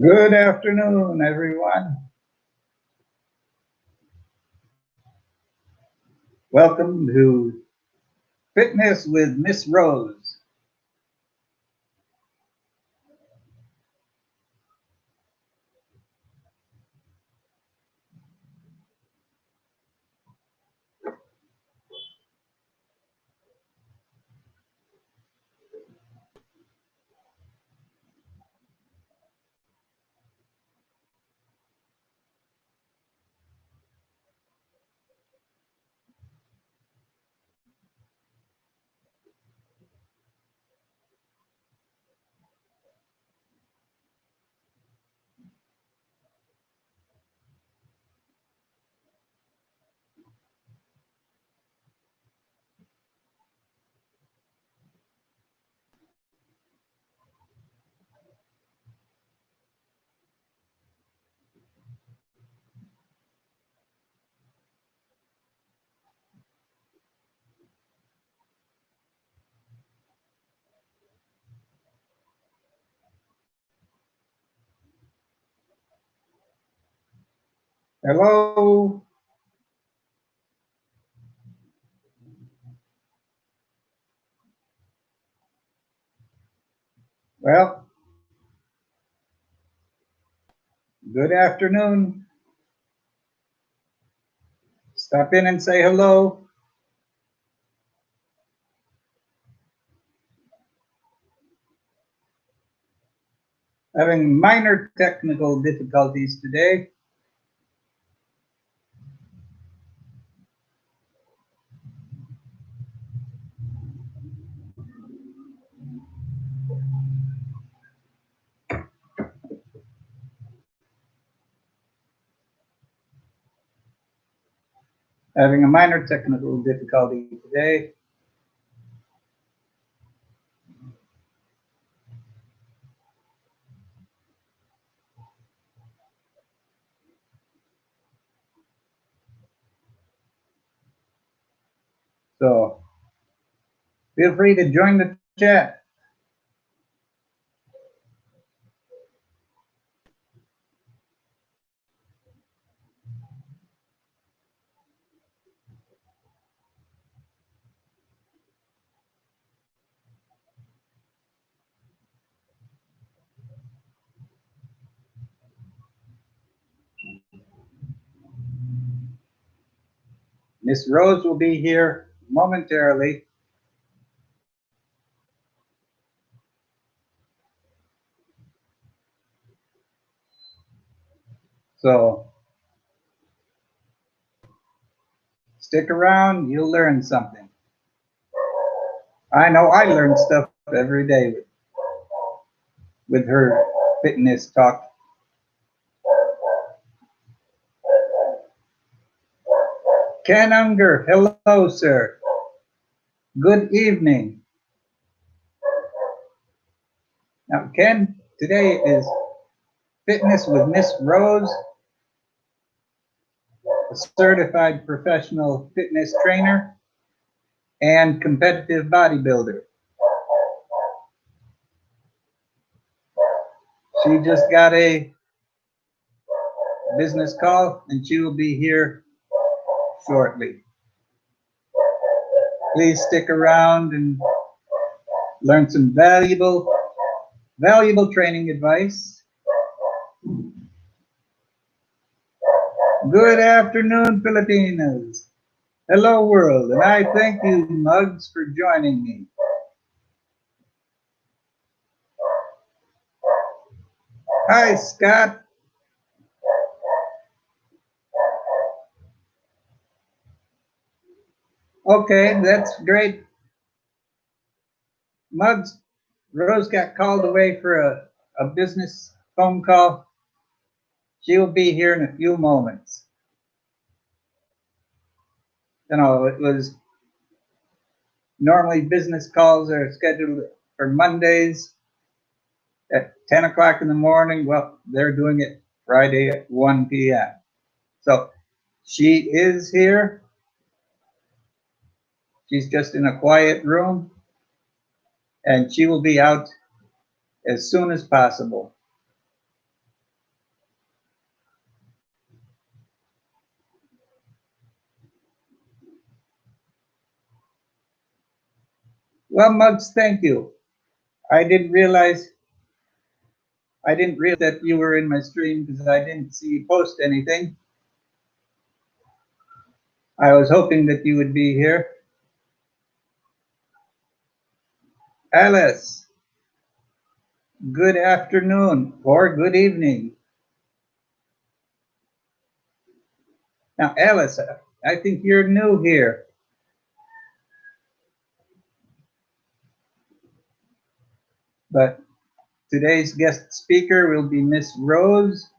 Good afternoon, everyone. Welcome to Fitness with Miss Rose. Hello. Well, good afternoon. Stop in and say hello. Having minor technical difficulties today. Having a minor technical difficulty today. So feel free to join the chat. Miss Rose will be here momentarily. So stick around, you'll learn something. I know I learn stuff every day with her fitness talk. Ken Unger, hello, sir. Good evening. Now, Ken, today is Fitness with Miss Rose, a certified professional fitness trainer and competitive bodybuilder. She just got a business call and she will be here shortly. Please stick around and learn some valuable training advice. Good afternoon, Filipinos. Hello, world, and I thank you, Muggs, for joining me. Hi, Scott. Okay, that's great. Muggs, Rose got called away for a business phone call. She will be here in a few moments. You know, it was normally business calls are scheduled for Mondays at 10 o'clock in the morning. Well, they're doing it Friday at 1 p.m. So she is here. She's just in a quiet room and she will be out as soon as possible. Well, Muggs, thank you. I didn't realize that you were in my stream because I didn't see you post anything. I was hoping that you would be here. Alice, good afternoon or good evening. Now, Alice, I think you're new here. But today's guest speaker will be Miss Rose,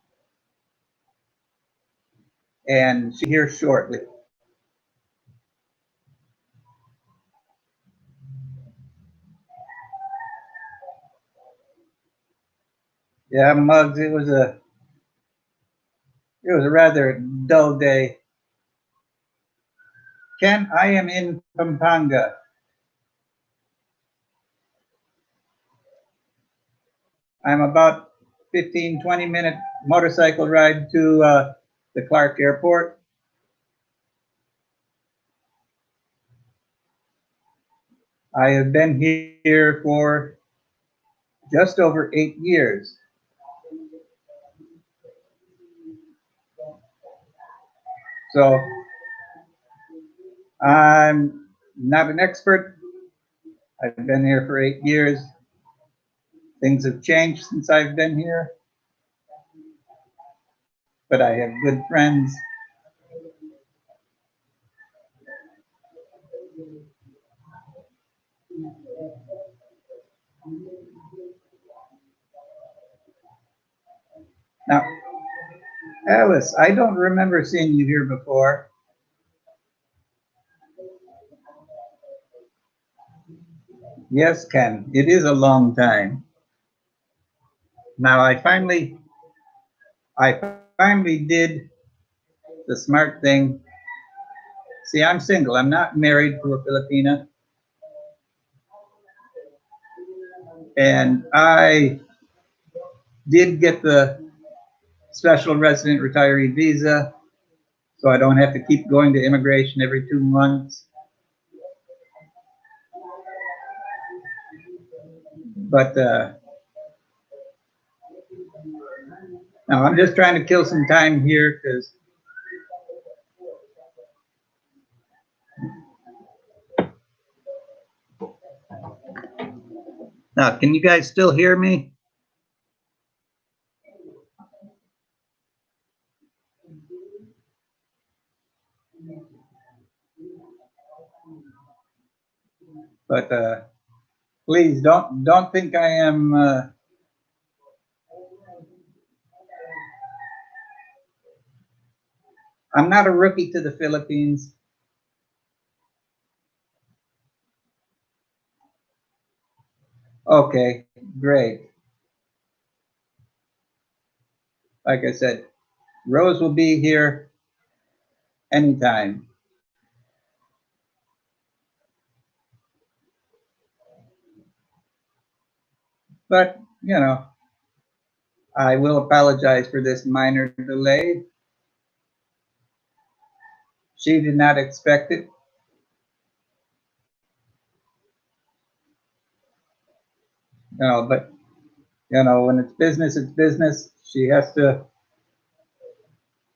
and she'll be here shortly. Yeah, Muggs, it was a rather dull day. Ken, I am in Pampanga. I'm about 15, 20-minute motorcycle ride to the Clark Airport. I have been here for just over 8 years. So I'm not an expert. I've been here for 8 years. Things have changed since I've been here, but I have good friends. Now, Alice, I don't remember seeing you here before. Yes, Ken, it is a long time. Now, I finally did the smart thing. See, I'm single. I'm not married to a Filipina. And I did get the special resident retiree visa, so I don't have to keep going to immigration every 2 months. But now I'm just trying to kill some time here because now, can you guys still hear me? But please don't think I am I'm not a rookie to the Philippines. Okay, great. Like I said, Rose will be here anytime. But, I will apologize for this minor delay. She did not expect it. But when it's business, it's business. She has to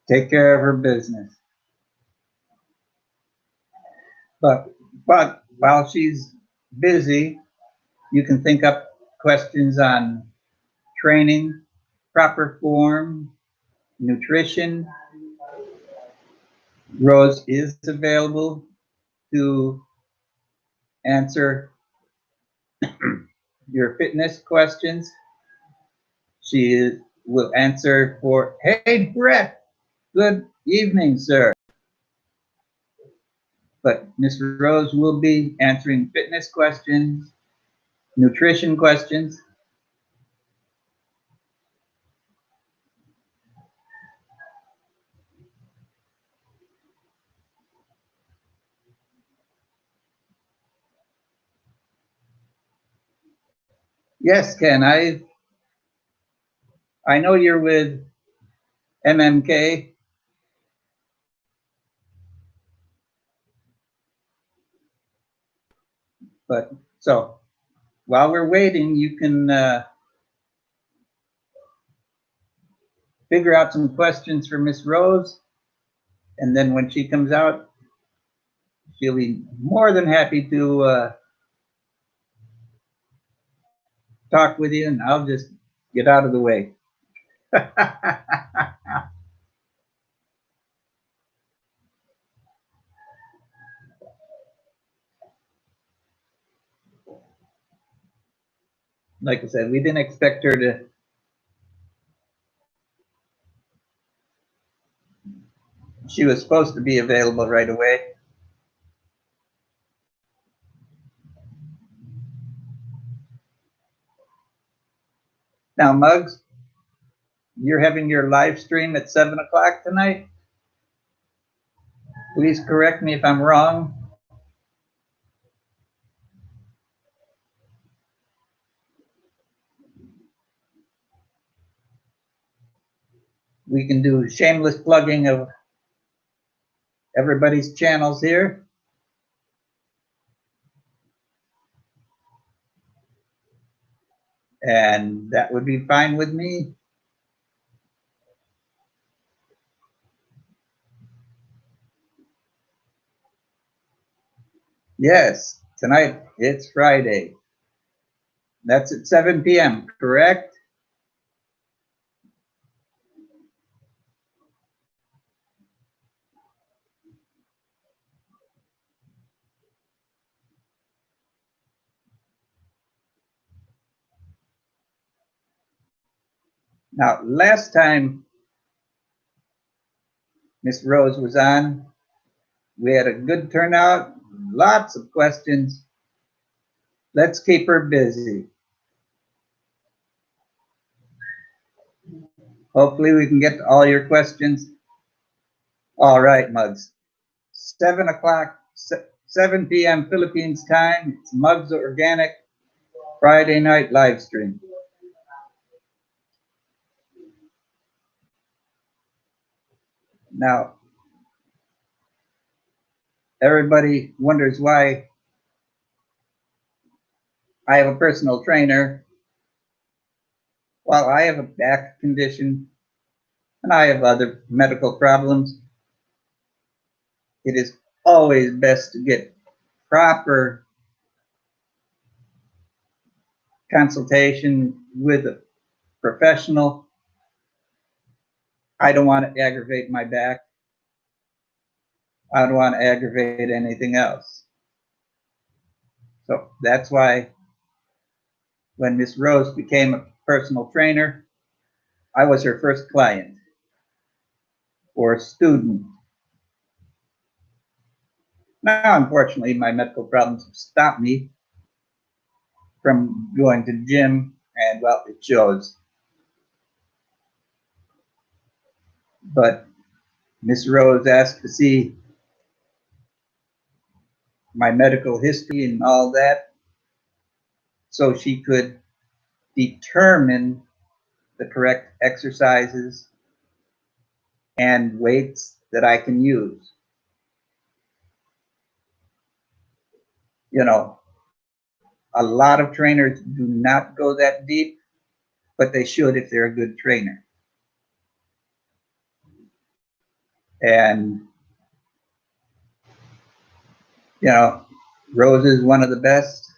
take care of her business. But while she's busy, you can think up questions on training, proper form, nutrition. Rose is available to answer your fitness questions. She will answer for, hey, Brett, good evening, sir. But Miss Rose will be answering fitness questions, nutrition questions. Yes, Ken, I know you're with MMK. But so while we're waiting, you can figure out some questions for Miss Rose. And then when she comes out, she'll be more than happy to talk with you, and I'll just get out of the way. Like I said, we didn't expect her to. She was supposed to be available right away. Now, Muggs, you're having your live stream at 7 o'clock tonight? Please correct me if I'm wrong. We can do shameless plugging of everybody's channels here. And that would be fine with me. Yes, tonight it's Friday. That's at 7 p.m., correct? Now, last time Miss Rose was on, we had a good turnout, lots of questions. Let's keep her busy. Hopefully we can get to all your questions. All right, Muggs. 7 o'clock, 7 p.m. Philippines time. It's Muggs Organic Friday night live stream. Now, everybody wonders why I have a personal trainer. Well, I have a back condition and I have other medical problems. It is always best to get proper consultation with a professional. I don't want to aggravate my back. I don't want to aggravate anything else. So that's why when Miss Rose became a personal trainer, I was her first client or student. Now, unfortunately, my medical problems have stopped me from going to the gym, and well, it shows. But Miss Rose asked to see my medical history and all that so she could determine the correct exercises and weights that I can use. You know, a lot of trainers do not go that deep, but they should if they're a good trainer. And, you know, Rose is one of the best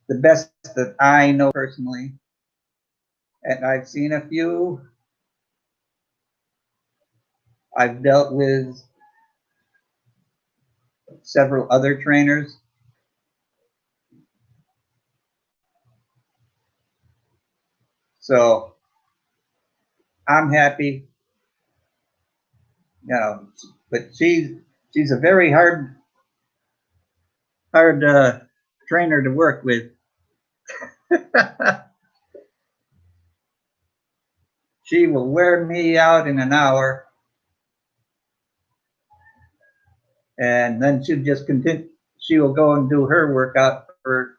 that I know personally. And I've seen a few. I've dealt with several other trainers. So I'm happy, you know, but she's a very hard trainer to work with. She will wear me out in an hour, and then she'll just continue. She will go and do her workout for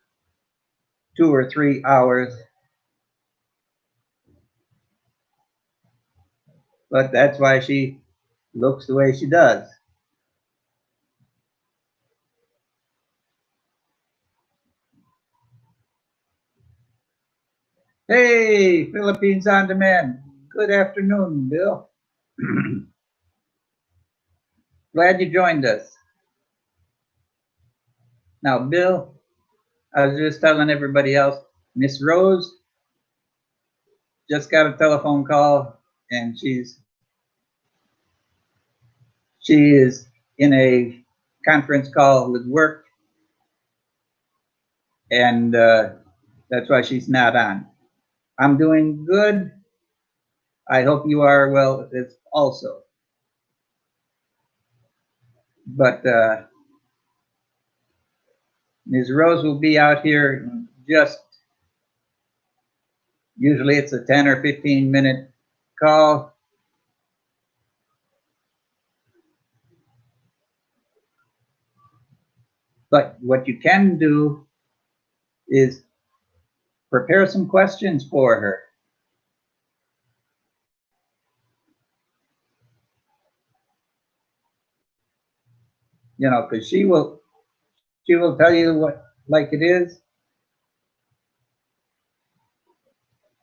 2 or 3 hours. But that's why she looks the way she does. Hey, Philippines on Demand. Good afternoon, Bill. Glad you joined us. Now, Bill, I was just telling everybody else, Miss Rose just got a telephone call and she is in a conference call with work, and that's why she's not on. I'm doing good. I hope you are well also. But Ms. Rose will be out here in just, usually it's a 10 or 15-minute call. But what you can do is prepare some questions for her. You know, because she will tell you what like it is.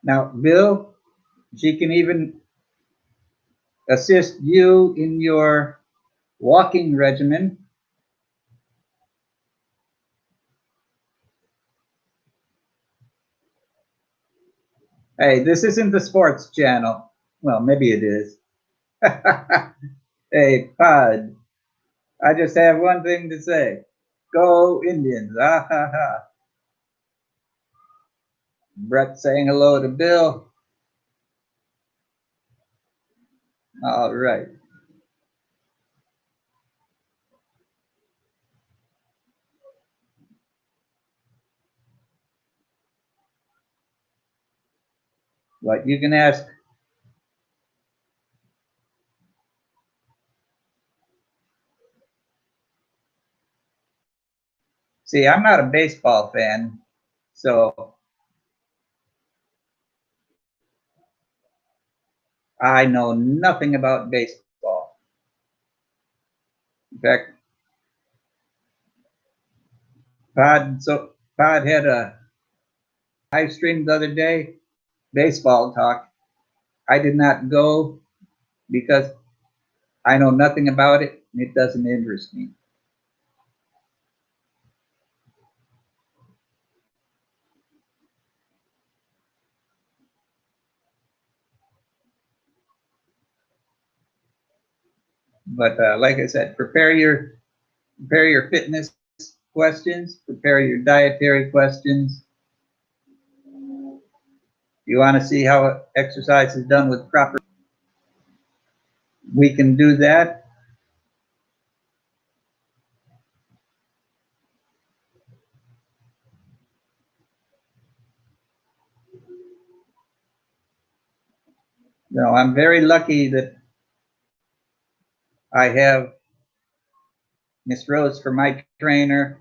Now, Bill, she can even assist you in your walking regimen. Hey, this isn't the sports channel. Well, maybe it is. Hey, Pod, I just have one thing to say. Go Indians. Ah, ha, ha. Brett saying hello to Bill. All right. What you can ask. See, I'm not a baseball fan, so I know nothing about baseball. In fact, Pod had a live stream the other day, baseball talk. I did not go because I know nothing about it and it doesn't interest me. But like I said, prepare your fitness questions, prepare your dietary questions. You want to see how exercise is done with proper. We can do that. You know, I'm very lucky that I have Miss Rose for my trainer,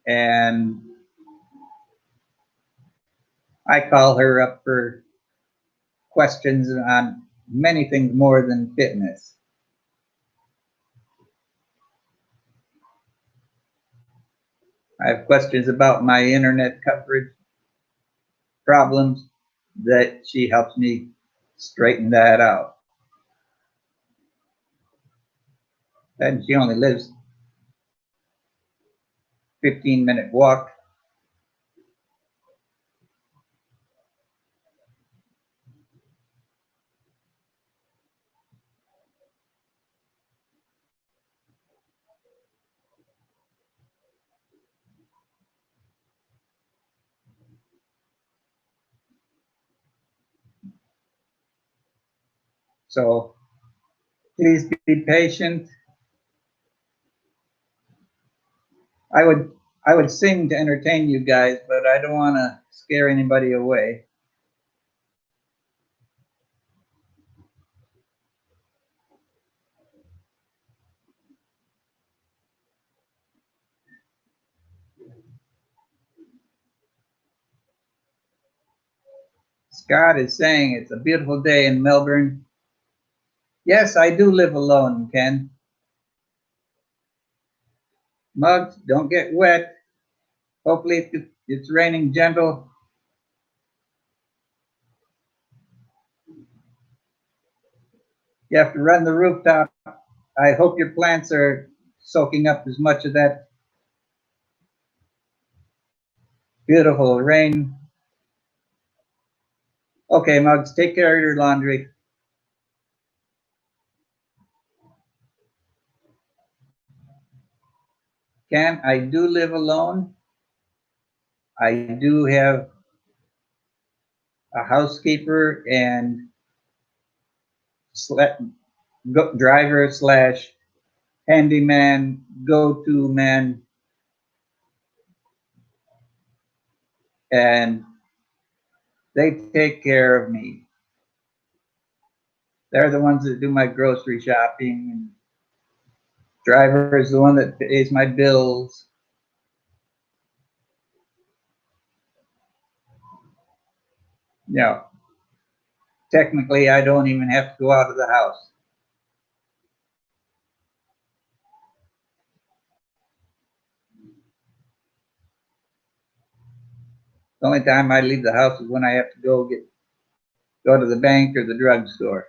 and I call her up for questions on many things more than fitness. I have questions about my internet coverage problems that she helps me straighten that out. And she only lives 15-minute walk. So please be patient. I would sing to entertain you guys, but I don't want to scare anybody away. Scott is saying it's a beautiful day in Melbourne. Yes, I do live alone, Ken. Mugs, don't get wet. Hopefully It's raining gentle. You have to run the rooftop. I hope your plants are soaking up as much of that beautiful rain. Okay, Muggs, take care of your laundry. Ken, I do live alone. I do have a housekeeper and driver slash handyman, go-to man, and they take care of me. They're the ones that do my grocery shopping, and driver is the one that pays my bills. You know, technically, I don't even have to go out of the house. The only time I leave the house is when I have to go to the bank or the drugstore.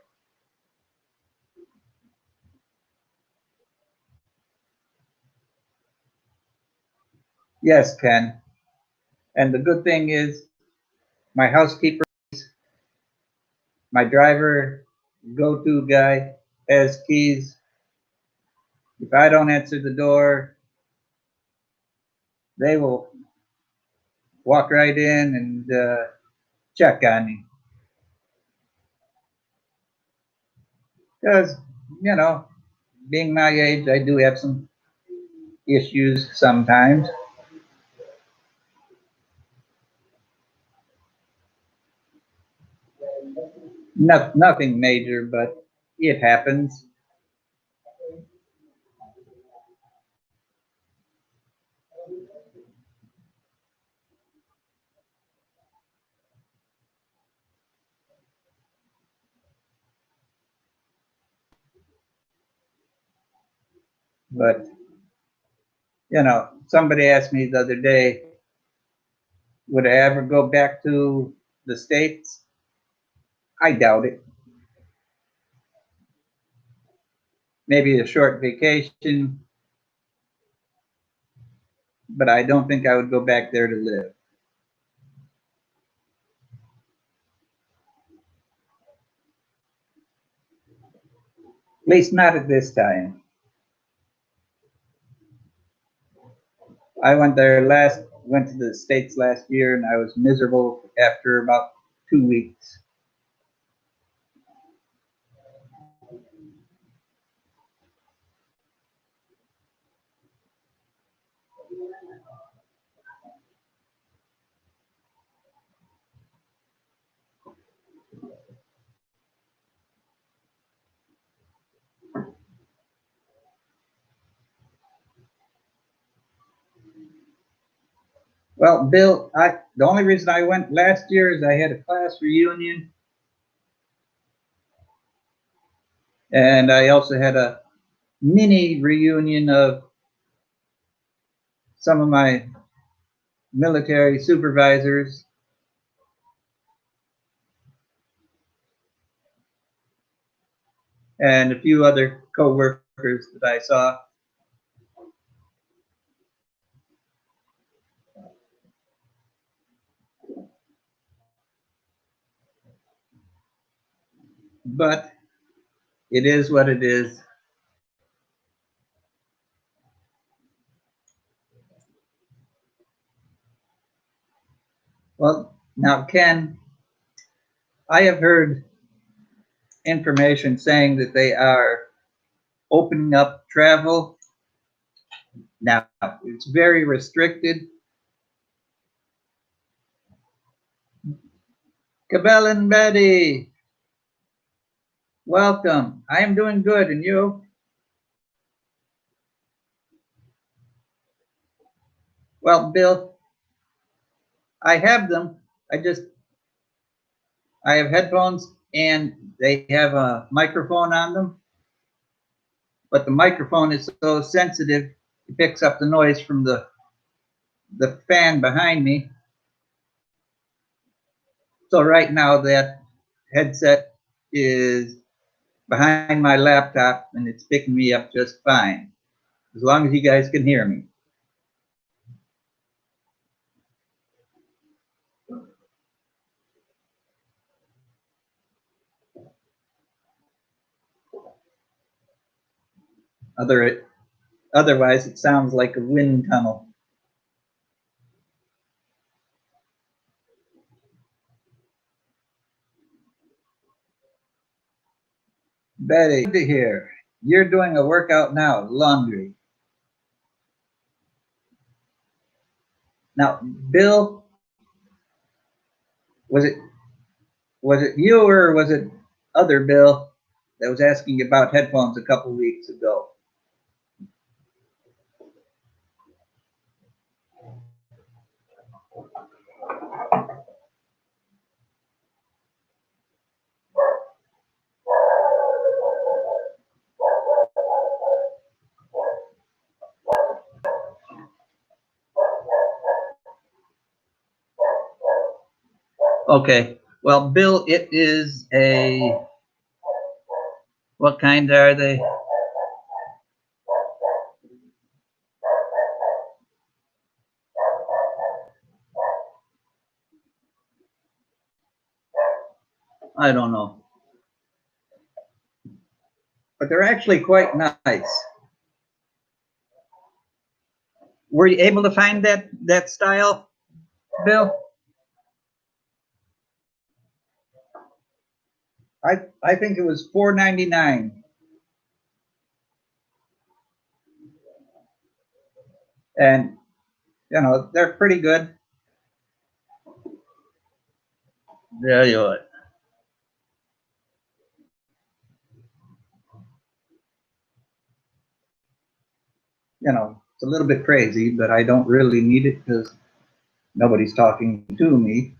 Yes, Ken. And the good thing is, my housekeeper, my driver, go-to guy, has keys. If I don't answer the door, they will walk right in and check on me. Because, you know, being my age, I do have some issues sometimes. Nothing major, but it happens. But, you know, somebody asked me the other day, would I ever go back to the States? I doubt it. Maybe a short vacation, but I don't think I would go back there to live. At least not at this time. I went to the States last year, and I was miserable after about 2 weeks. Well, Bill, the only reason I went last year is I had a class reunion, and I also had a mini reunion of some of my military supervisors, and a few other coworkers that I saw. But it is what it is. Well, now, Ken, I have heard information saying that they are opening up travel. Now, it's very restricted. Cabell and Betty, welcome. I am doing good, and you? Well, Bill, I have them. I have headphones and they have a microphone on them, but the microphone is so sensitive, it picks up the noise from the the fan behind me. So right now that headset is behind my laptop and it's picking me up just fine, as long as you guys can hear me. Otherwise, it sounds like a wind tunnel. Betty, good to hear. You're doing a workout now, laundry. Now, Bill, was it you or was it other Bill that was asking about headphones a couple weeks ago? Okay. Well, Bill, it is a, what kind are they? I don't know. But they're actually quite nice. Were you able to find that style, Bill? I think it was $4.99. And they're pretty good. There you are. It's a little bit crazy, but I don't really need it because nobody's talking to me.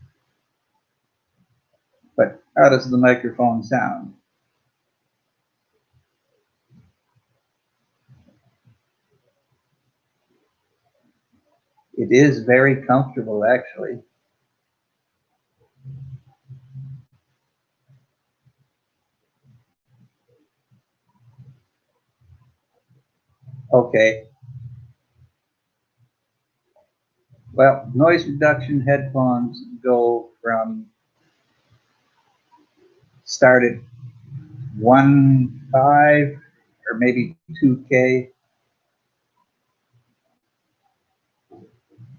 But how does the microphone sound? It is very comfortable, actually. Okay. Well, noise reduction headphones go from start at 1.5 or maybe 2K,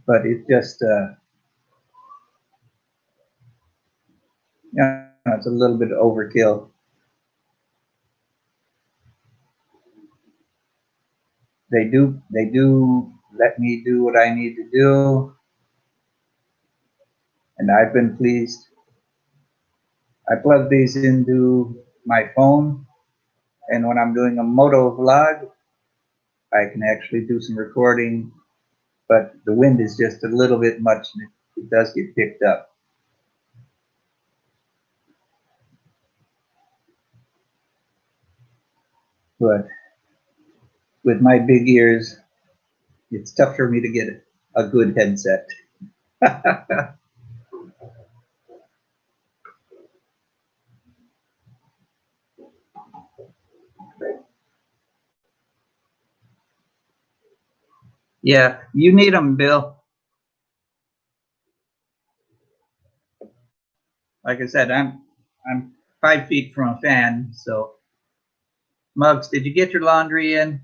but it just it's a little bit overkill. They do let me do what I need to do, and I've been pleased. I plug these into my phone, and when I'm doing a moto vlog, I can actually do some recording, but the wind is just a little bit much, and it does get picked up. But with my big ears, it's tough for me to get a good headset. Yeah, you need them, Bill. Like I said, I'm 5 feet from a fan, so Muggs, did you get your laundry in?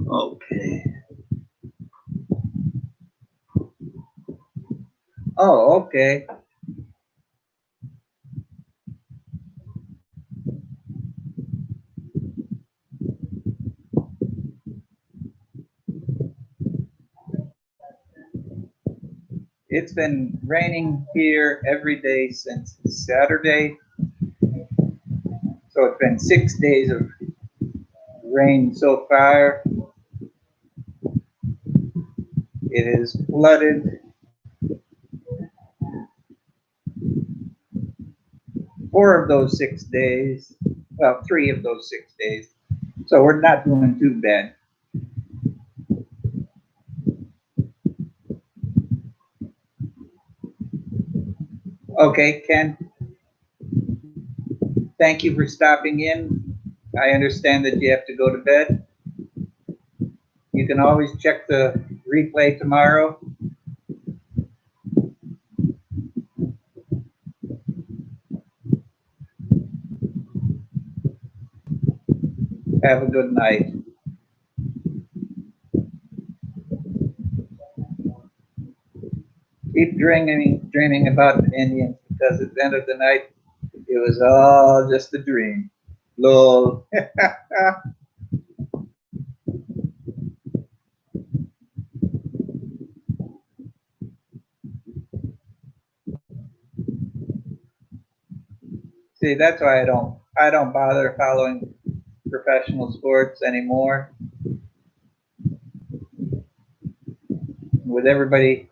Okay. Oh, okay. It's been raining here every day since Saturday. So it's been 6 days of rain so far. It is flooded 4 of those 6 days. Well, 3 of those 6 days. So we're not doing too bad. Okay, Ken, thank you for stopping in. I understand that you have to go to bed. You can always check the replay tomorrow. Have a good night. Keep dreaming about the Indians, because at the end of the night, it was all just a dream. Lol. See, that's why I don't bother following professional sports anymore. With everybody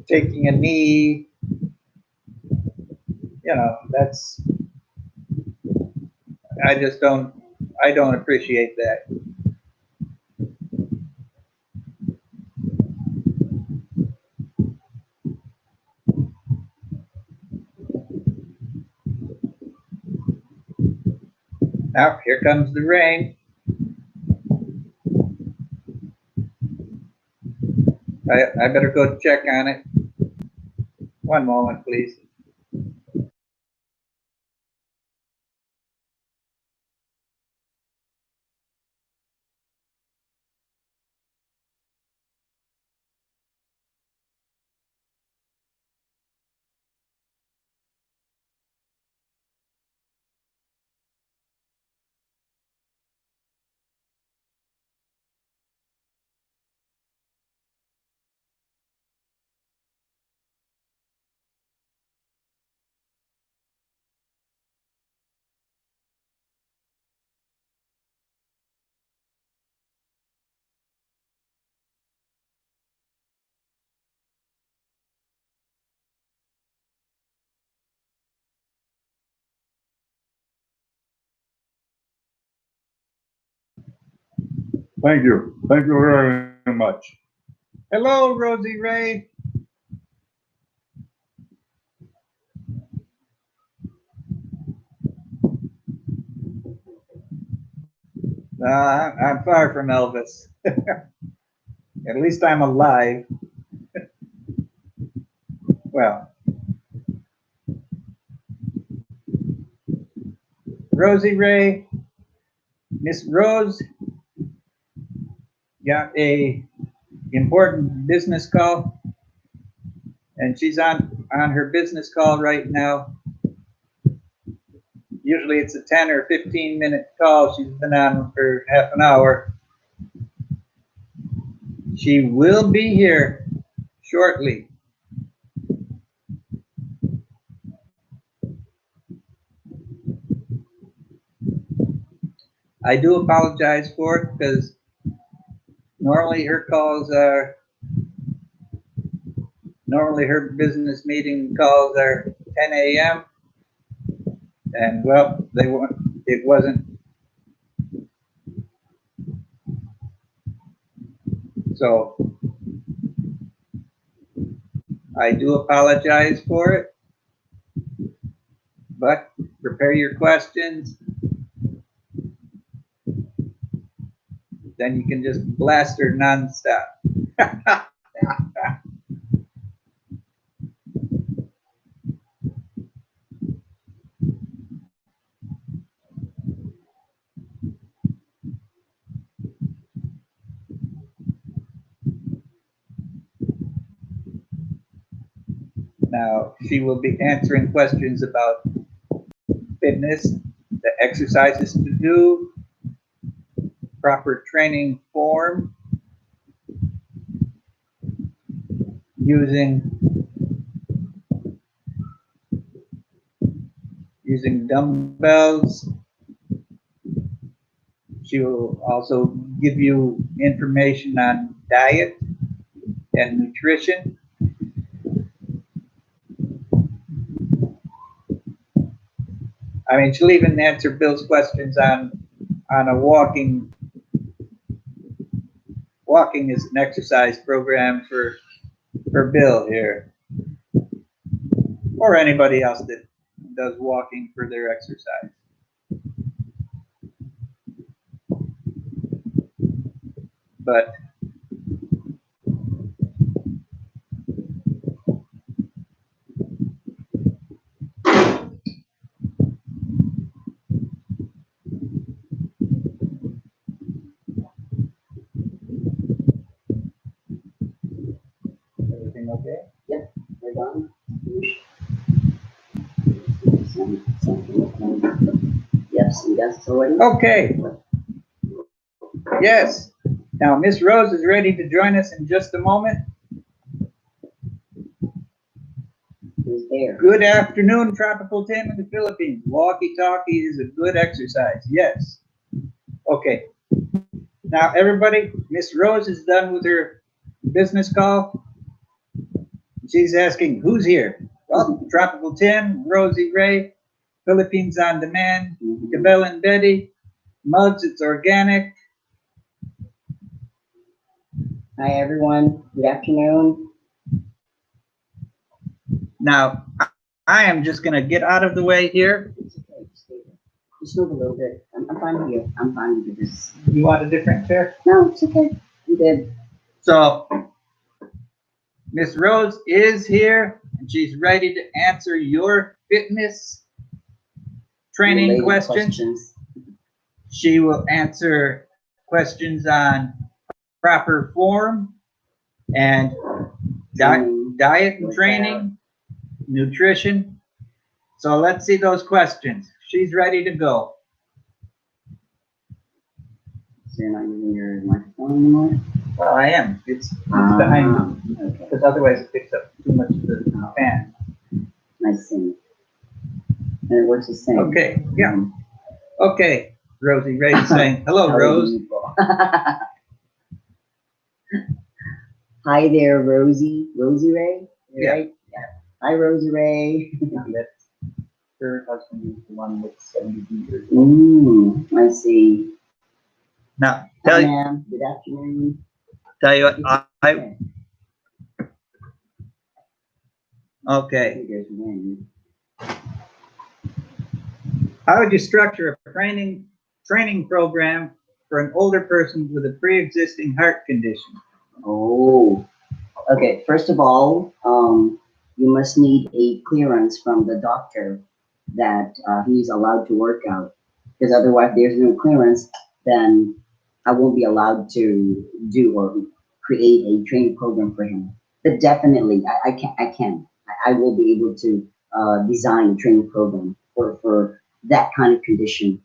taking a knee, that's, I don't appreciate that. Now, here comes the rain. I better go check on it. One moment, please. Thank you. Thank you very much. Hello, Rosie Ray. I'm far from Elvis. At least I'm alive. Well, Rosie Ray, Miss Rose got a important business call, and she's on her business call right now. Usually it's a 10 or 15-minute call. She's been on for half an hour. She will be here shortly. I do apologize for it, because normally her business meeting calls are 10 a.m. And well, it wasn't. So I do apologize for it, but prepare your questions. Then you can just blast her nonstop. Now, she will be answering questions about fitness, the exercises to do, proper training form, using dumbbells. She will also give you information on diet and nutrition. I mean, she'll even answer Bill's questions on a walking is an exercise program for Bill here, or anybody else that does walking for their exercise. But everything okay? Yep, we're done. Yes, and that's already. Okay. Yes. Now, Miss Rose is ready to join us in just a moment. Who's there? Good afternoon, Tropical 10 in the Philippines. Walkie-talkie is a good exercise. Yes. Okay. Now, everybody, Miss Rose is done with her business call. She's asking, who's here? Well, Tropical 10, Rosie Ray, Philippines On Demand, Cabell and Betty, Mugs, It's Organic. Hi, everyone. Good afternoon. Now, I am just going to get out of the way here. It's okay. Stay there. Just move a little bit. I'm fine with you. I'm fine with this. You want a different chair? No, it's okay. I'm good. So, Miss Rose is here, and she's ready to answer your fitness training Related questions. She will answer questions on proper form and diet and training, nutrition. So let's see those questions. She's ready to go. So you're not using your microphone anymore? Well, I am. It's behind me, Okay. because otherwise it picks up too much of the fan. Nice thing. And it works the same. Okay, yeah. Okay, Rosie Ray saying, hello, How are Rose. you? Hi there, Rosie. Rosie Ray? Yeah. Right? Yeah. Hi, Rosie Ray. Her husband is the one with 70 years. I see. Now, Hi, ma'am. Good afternoon. tell you what, okay. There's wind. How would you structure a training program for an older person with a pre-existing heart condition? Oh, okay. First of all, you must need a clearance from the doctor that he's allowed to work out. Because otherwise, there's no clearance, then I won't be allowed to do or create a training program for him. But definitely, I can. I will be able to design a training program for that kind of condition.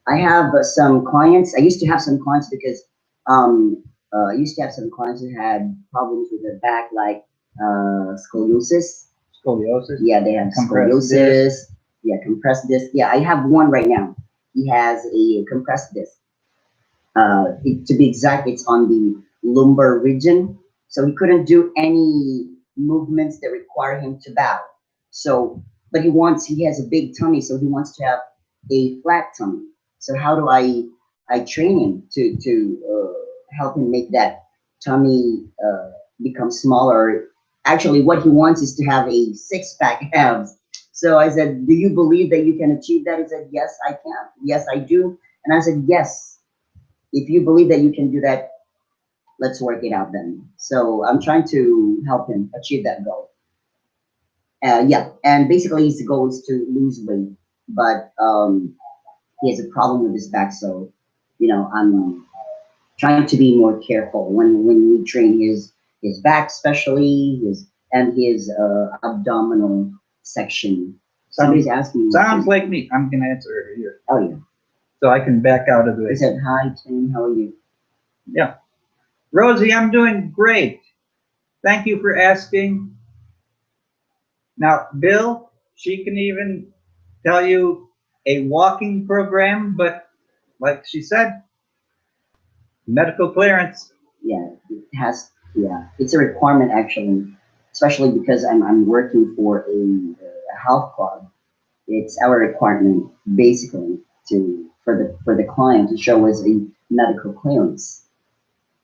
I have some clients. I used to have some clients because I used to have some clients who had problems with their back, like scoliosis. Scoliosis? Yeah, they have Compressed scoliosis. Yeah, compressed disc. Yeah, I have one right now. He has a compressed disc. To be exact, it's on the lumbar region. So he couldn't do any movements that require him to bow. So, but he has a big tummy, so he wants to have a flat tummy. So how do I train him to help him make that tummy become smaller? Actually, what he wants is to have a six-pack abs. So I said, do you believe that you can achieve that? He said, yes, I can. Yes, I do. And I said, yes, if you believe that you can do that, let's work it out then. So I'm trying to help him achieve that goal. Yeah, and basically his goal is to lose weight, but he has a problem with his back. So, I'm trying to be more careful when we train his back, especially his abdominal section. Somebody's asking. Sounds like me. I'm going to answer it here. Oh yeah. So I can back out of the way. He said, hi, Tim, how are you? Yeah. Rosie, I'm doing great. thank you for asking. Now, Bill, she can even tell you a walking program, but like she said, medical clearance. Yeah, it has, yeah, it's a requirement actually, especially because I'm working for a health club. It's our requirement basically to for the client to show us a medical clearance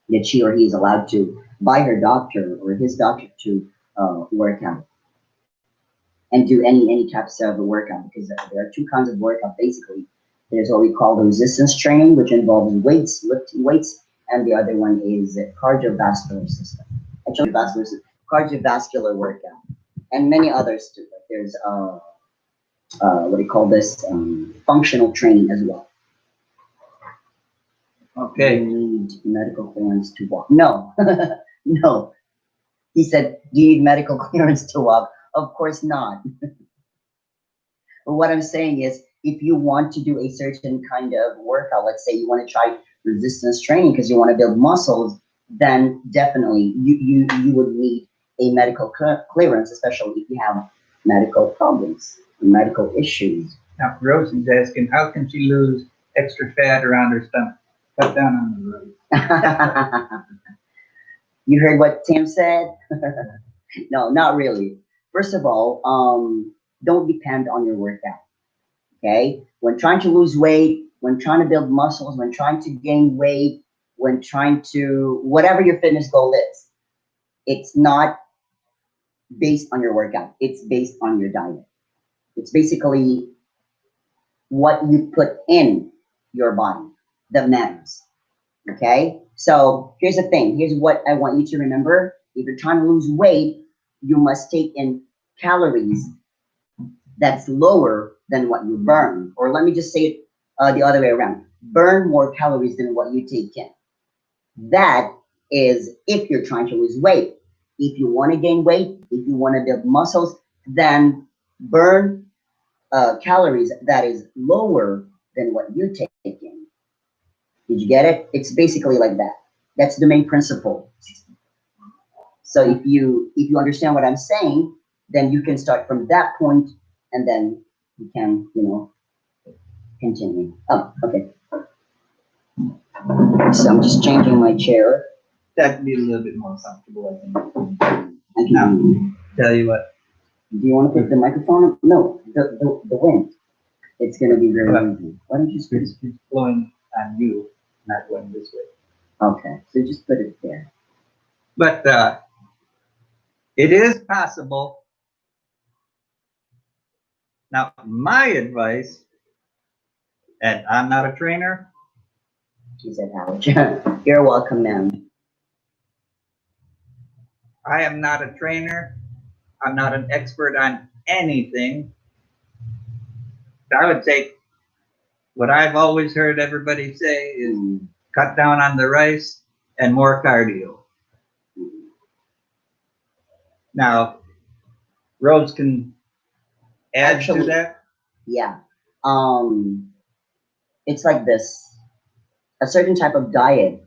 that she or he is allowed to by her doctor or his doctor to work out and do any types of workout, because there are two kinds of workout basically. There's what we call the resistance training, which involves weights, lifting weights, and the other one is cardiovascular system. Actually, cardiovascular workout, and many others too. Like there's what do you call this? Functional training as well. You Okay. need medical clearance to walk. No, no. He said, do you need medical clearance to walk? Of course not. But what I'm saying is, if you want to do a certain kind of workout, let's say you want to try resistance training because you want to build muscles, then definitely you would need a medical clearance, especially if you have medical problems, medical issues. Now, Rosie's asking, how can she lose extra fat around her stomach? Cut down on the road. You heard what Tim said? No, not really. First of all, don't depend on your workout. Okay? When trying to lose weight, when trying to build muscles, when trying to gain weight, when trying to whatever your fitness goal is, it's not based on your workout. It's based on your diet. It's basically what you put in your body that matters. Okay? So here's the thing. Here's what I want you to remember. If you're trying to lose weight, you must take in calories that's lower than what you burn. Or let me just say it the other way around. Burn more calories than what you take in. That is if you're trying to lose weight. If you want to gain weight, if you want to build muscles, then burn calories that is lower than what you take in. Did you get it? It's basically like that. That's the main principle. So if you understand what I'm saying, then you can start from that point, and then you can, continue. Oh, okay. So I'm just changing my chair. That'd be a little bit more comfortable, I think. I can, Tell you what, do you want to put the microphone up? No, the wind. It's gonna be very easy. Why don't you just put it? it's blowing on you, not going this way. Okay, so just put it there. But it is possible. Now, my advice, and I'm not a trainer, She said, "Ouch." You're welcome, ma'am. I am not a trainer, I'm not an expert on anything. I would say what I've always heard everybody say is cut down on the rice and more cardio. Now, Rhodes can add to Actually- that. Yeah. It's like this. A certain type of diet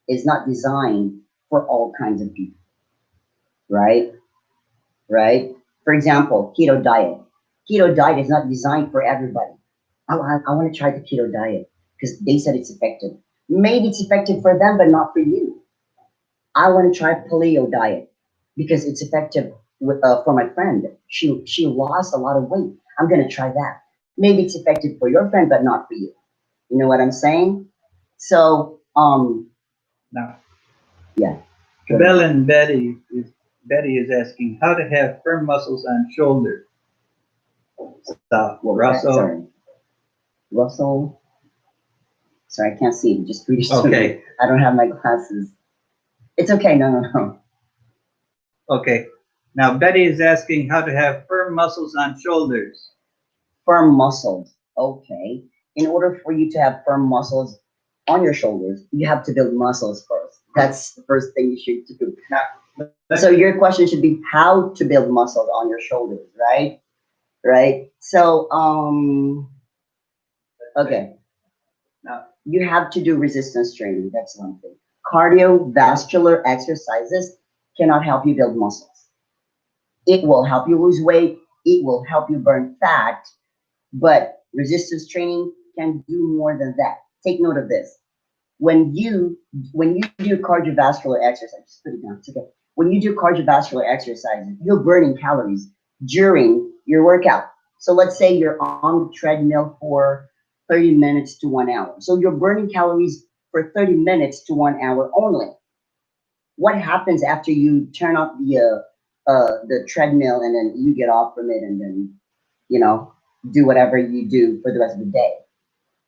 is not designed for all kinds of people. Right? Right? For example, keto diet. Keto diet is not designed for everybody. I want to try the keto diet because they said it's effective. Maybe it's effective for them, but not for you. I want to try paleo diet because it's effective for my friend. She lost a lot of weight. I'm gonna try that. Maybe it's effective for your friend, but not for you. You know what I'm saying? So Now, yeah. Cabell and Betty is asking how to have firm muscles on shoulder. So, Russell. Sorry. Russell. Sorry, I can't see. Just read it to me. Okay, I don't have my glasses. It's okay. No. okay. Now, Betty is asking how to have firm muscles on shoulders. Firm muscles. Okay. In order for you to have firm muscles on your shoulders, you have to build muscles first. That's the first thing you should do. So your question should be how to build muscles on your shoulders, right? Right. So okay. Now, You have to do resistance training. That's one thing. Cardiovascular exercises cannot help you build muscles. It will help you lose weight. It will help you burn fat, but resistance training can do more than that. Take note of this. When you do cardiovascular exercise, just put it down. It's okay. When you do cardiovascular exercise, you're burning calories during your workout. So let's say you're on the treadmill for 30 minutes to 1 hour. So you're burning calories for 30 minutes to 1 hour only. What happens after you turn off the treadmill and then you get off from it and then, you know, do whatever you do for the rest of the day?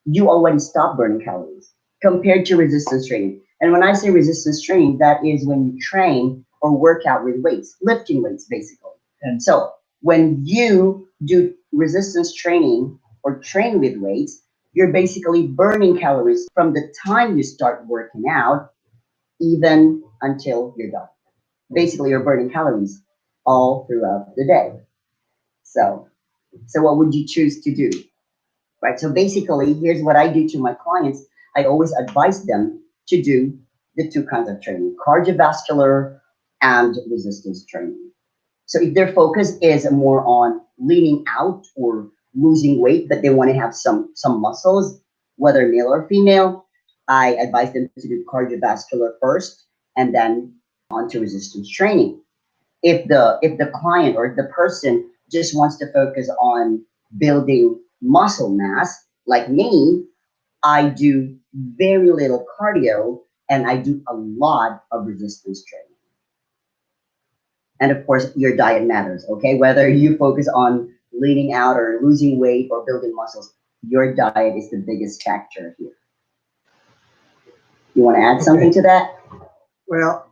You already stopped burning calories compared to resistance training. And when I say resistance training, that is when you train or work out with weights, lifting weights, basically. And so when you do resistance training or train with weights, you're basically burning calories from the time you start working out, even until you're done. Basically, you're burning calories all throughout the day. So what would you choose to do? Right. So basically, here's what I do to my clients. I always advise them to do the two kinds of training: cardiovascular and resistance training. So if their focus is more on leaning out or losing weight, but they want to have some muscles, whether male or female, I advise them to do cardiovascular first and then on to resistance training. If the client or if the person just wants to focus on building muscle mass, like me, I do very little cardio and I do a lot of resistance training. And of course, your diet matters, okay? Whether you focus on leaning out or losing weight or building muscles, your diet is the biggest factor here. You want to add something to that? Well,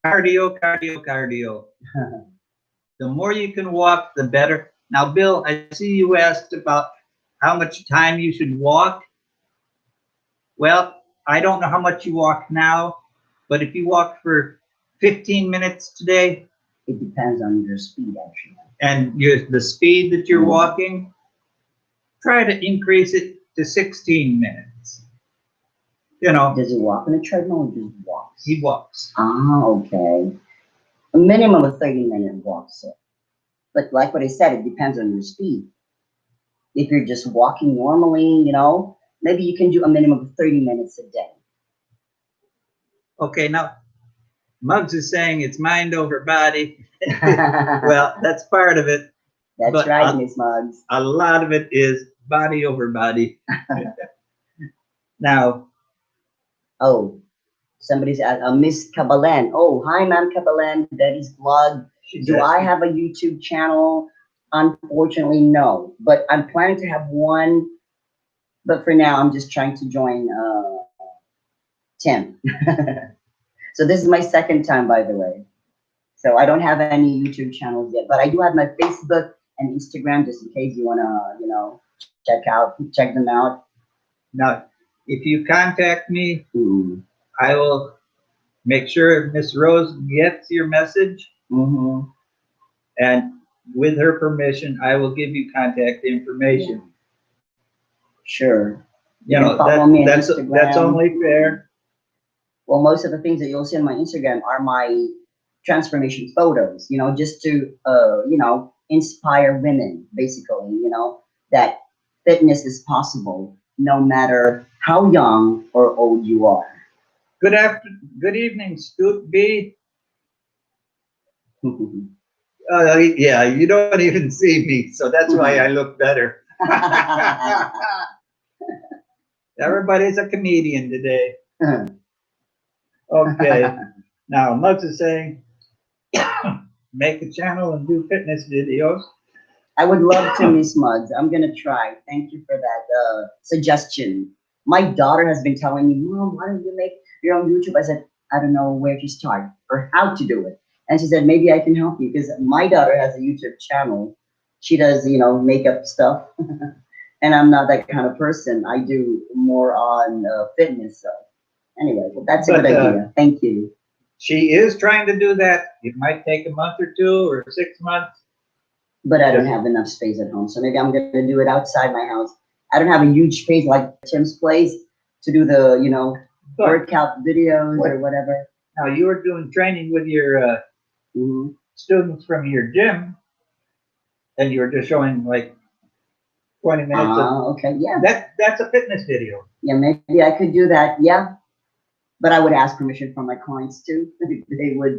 cardio, cardio, cardio. The more you can walk, the better. Now, Bill, I see you asked about how much time you should walk. Well, I don't know how much you walk now, but if you walk for 15 minutes today, It depends on your speed, actually. and the speed that you're walking, try to increase it to 16 minutes. You know, Does he walk on a treadmill or just walks? he walks. Ah, okay. A minimum of 30-minute walk, sir. But like what I said, it depends on your speed. If you're just walking normally, maybe you can do a minimum of 30 minutes a day. Okay, now, Muggs is saying it's mind over body. Well, that's part of it. That's but right, Miss Muggs. A lot of it is body over body. Now, oh, somebody's at Miss Kabalan. Oh, hi, Ma'am Kabalan. Betty's vlog. Do I have a YouTube channel? Unfortunately, no. But I'm planning to have one. But for now, I'm just trying to join Tim. So this is my second time, by the way. So I don't have any YouTube channels yet, but I do have my Facebook and Instagram, just in case you wanna, check them out. Now, if you contact me, I will make sure Miss Rose gets your message, and with her permission, I will give you contact information. Sure. You know, follow me on that's Instagram. only fair. Well, most of the things that you'll see on my Instagram are my transformation photos, just to, inspire women, basically, that fitness is possible no matter how young or old you are. Good evening, Scoop B. Yeah, you don't even see me, so that's why I look better. Everybody's a comedian today. Okay. Now, Muggs is saying, make a channel and do fitness videos. I would love to, Miss Muggs. I'm going to try. Thank you for that suggestion. My daughter has been telling me, Mom, why don't you make your own YouTube? I said, I don't know where to start or how to do it. And she said, maybe I can help you, because my daughter has a YouTube channel. She does, makeup stuff. And I'm not that kind of person. I do more on fitness. So anyway, well, that's a good idea. Thank you. She is trying to do that. It might take a month or 2 or 6 months. But I don't have enough space at home. So maybe I'm going to do it outside my house. I don't have a huge space like Tim's place to do the, workout videos or whatever. Now, you were doing training with your Mhm. students from your gym, and you were just showing like 20 minutes of Okay, yeah, that's a fitness video. yeah, maybe I could do that, yeah. But I would ask permission from my clients too, if they would,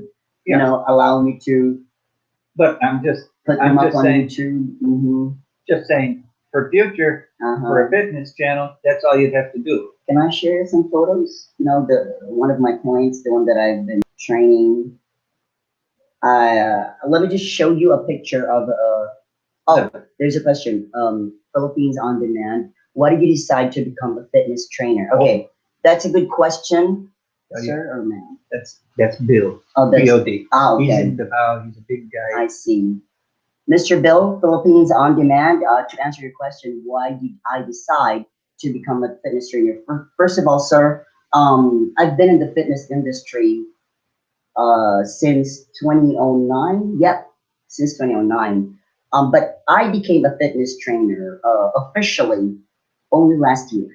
you Yeah. know, allow me to But I'm just put I'm them up just on saying- YouTube. Mm-hmm. just saying for future for Uh-huh. a fitness channel, that's all you'd have to do. Can I share some photos? You know, the one of my clients, the one that I've been training. Let me just show you a picture of. Oh, there's a question. Philippines on Demand. Why did you decide to become a fitness trainer? Okay, that's a good question, Oh, yeah. sir or ma'am. That's Bill. Oh, that's BOD. He's okay. in Davao. He's a big guy. I see. Mr. Bill, Philippines on Demand. To answer your question, why did I decide to become a fitness trainer? First of all, sir, I've been in the fitness industry since 2009. Yep, since 2009. But I became a fitness trainer officially only last year.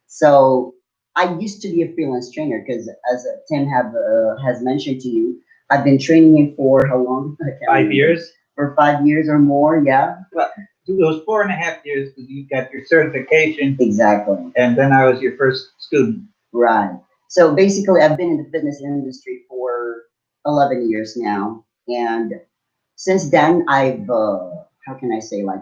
So I used to be a freelance trainer because, as Tim has mentioned to you, I've been training him for how long? I can't 5 remember. years. For 5 years or more, yeah. It was 4.5 years because you got your certification, Exactly. and then I was your first student. Right. So basically, I've been in the fitness industry for 11 years now, and since then, I've how can I say, like,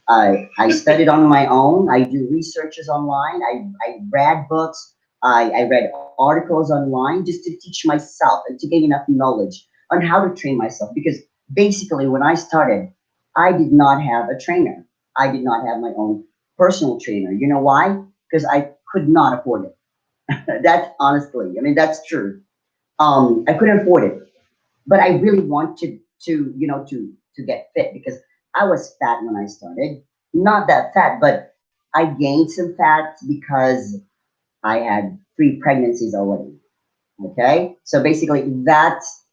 I studied on my own. I do researches online. I read books. I read articles online just to teach myself and to gain enough knowledge on how to train myself. Because basically, when I started, I did not have a trainer. I did not have my own personal trainer. You know why? Because I could not afford it. That's honestly, I mean, that's true. I couldn't afford it, but I really wanted to, you know, to get fit because I was fat when I started. Not that fat, but I gained some fat because I had 3 pregnancies already. Okay, so basically, that's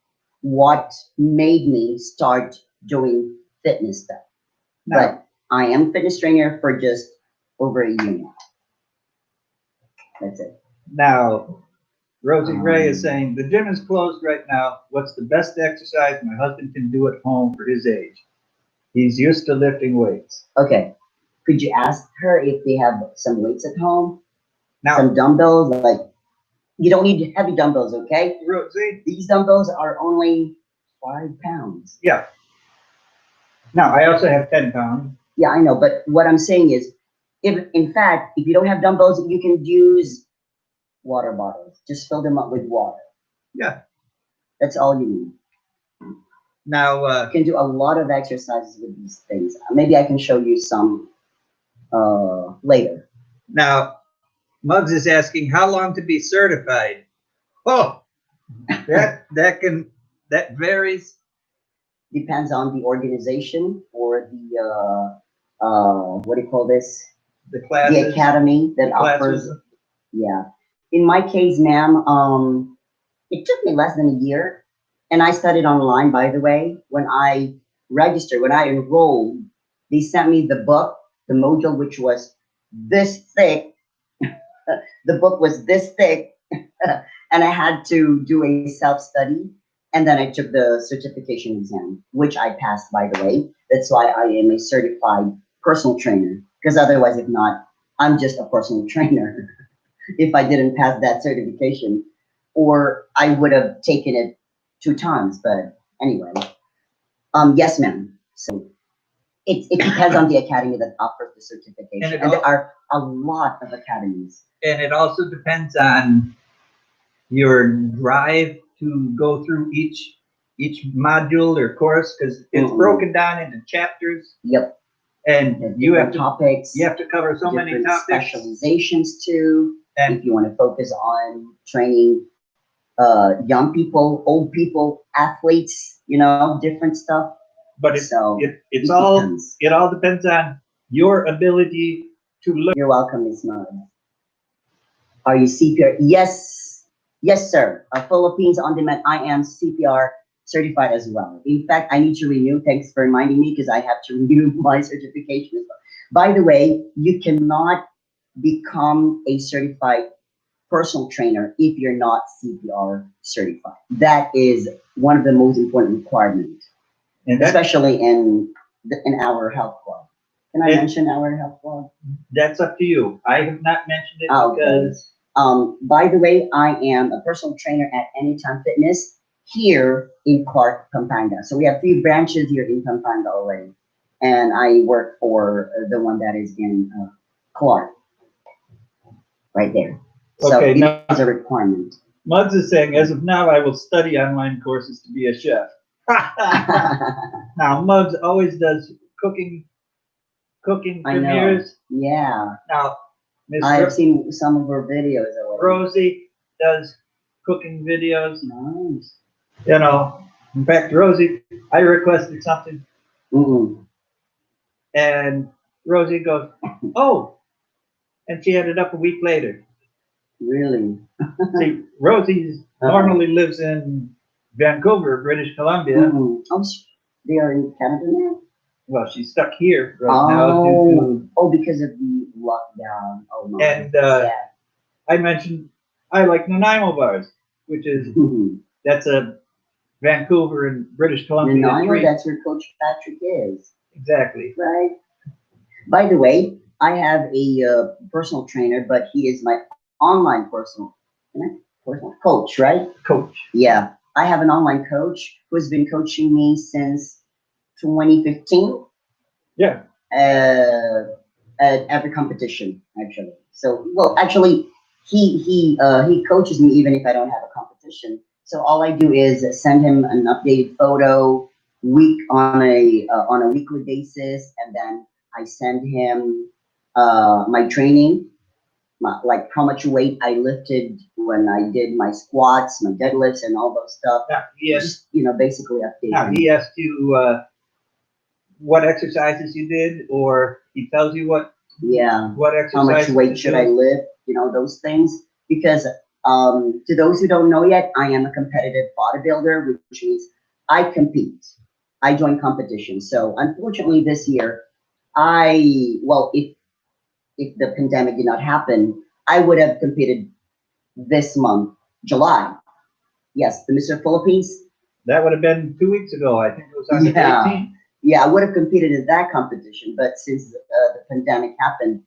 what made me start doing fitness stuff. Now, But I am fitness trainer for just over a year now. That's it. now Rosie Ray is saying the gym is closed right now. What's the best exercise my husband can do at home for his age? He's used to lifting weights. Okay. Could you ask her if they have some weights at home? Now, Some dumbbells? Like, you don't need heavy dumbbells, okay? Rosie, These dumbbells are only 5 pounds. yeah. Now I also have 10 pounds. Yeah, I know, but what I'm saying is, if in fact, if you don't have dumbbells, you can use water bottles. Just fill them up with water. Yeah. That's all you need. Now, You can do a lot of exercises with these things. Maybe I can show you some later. now, Muggs is asking how long to be certified. Oh, that varies. Depends on the organization or the what do you call this? The classes. The academy that the offers. classes. Yeah. In my case, ma'am, it took me less than a year, and I studied online. By the way, when I registered, when I enrolled, they sent me the book, the module, which was this thick. The book was this thick, and I had to do a self study. And then I took the certification exam, which I passed, by the way. That's why I am a certified personal trainer. Because otherwise, if not, I'm just a personal trainer. If I didn't pass that certification, or I would have taken it 2 times. But anyway, yes, ma'am. So it depends on the academy that offers the certification, And it and there al- are a lot of academies. And it also depends on your drive to go through each module or course because it's Mhm. broken down into chapters, Yep. and There's you have different to topics. cover so many Different topics. specializations too. And If you want to focus on training young people, old people, athletes, you know, different stuff. but So it's it all depends. it all depends on your ability to learn. You're welcome, Ms. Mud. Are you CPR? Yes, yes, sir. Philippines on Demand. I am CPR certified as well. In fact, I need to renew. Thanks for reminding me because I have to renew my certification as well. By the way, you cannot become a certified personal trainer if you're not CPR certified. That is one of the most important requirements, And that, especially in our health club. Can I And- mention our health club? that's up to you. I have not mentioned it Oh, okay. because By the way, I am a personal trainer at Anytime Fitness here in Clark, Pampanga. So we have 3 branches here in Pampanga already. And I work for the one that is in Clark. Right there. So Okay, it now- is a requirement. Muggs is saying, as of now, I will study online courses to be a chef. Now, Muggs always does cooking I know. premieres. Yeah, Now, Miss I've seen some of her videos already. Rosie does cooking videos. Nice. You know, in fact, Rosie, I requested something, Mm-mm. and Rosie goes, "Oh," and she had it up a week later. Really? See, Rosie normally lives in Vancouver, British Columbia. Mm-mm. Oh, they are in Canada now? Well, she's stuck here right now due Oh, because of the lockdown. Oh, no. And, Sad. to. I mentioned I like Nanaimo bars, which is Mhm. that's a Vancouver and British Columbia. Nanaimo, train. that's where Coach Patrick is, Exactly. right? By the way, I have a personal trainer, but he is my online personal coach, right? Coach. Yeah, I have an online coach who's been coaching me since 2015 Yeah. at every competition, actually. So, well, actually, he coaches me even if I don't have a competition. So all I do is send him an updated photo on a weekly basis, and then I send him my training, like how much weight I lifted when I did my squats, my deadlifts, and all those stuff. Now, yes. Just basically update. Now him. he asks you what exercises you did, or he tells you what Yeah. exercises. How much weight should I lift? Those things. Because to those who don't know yet, I am a competitive bodybuilder, which means I compete. I join competitions. So unfortunately this year, if the pandemic did not happen, I would have competed this month, July. Yes, the Mr. Philippines. That would have been 2 weeks ago. I think it was on Yeah. the 18th. Yeah, I would have competed in that competition, but since the pandemic happened,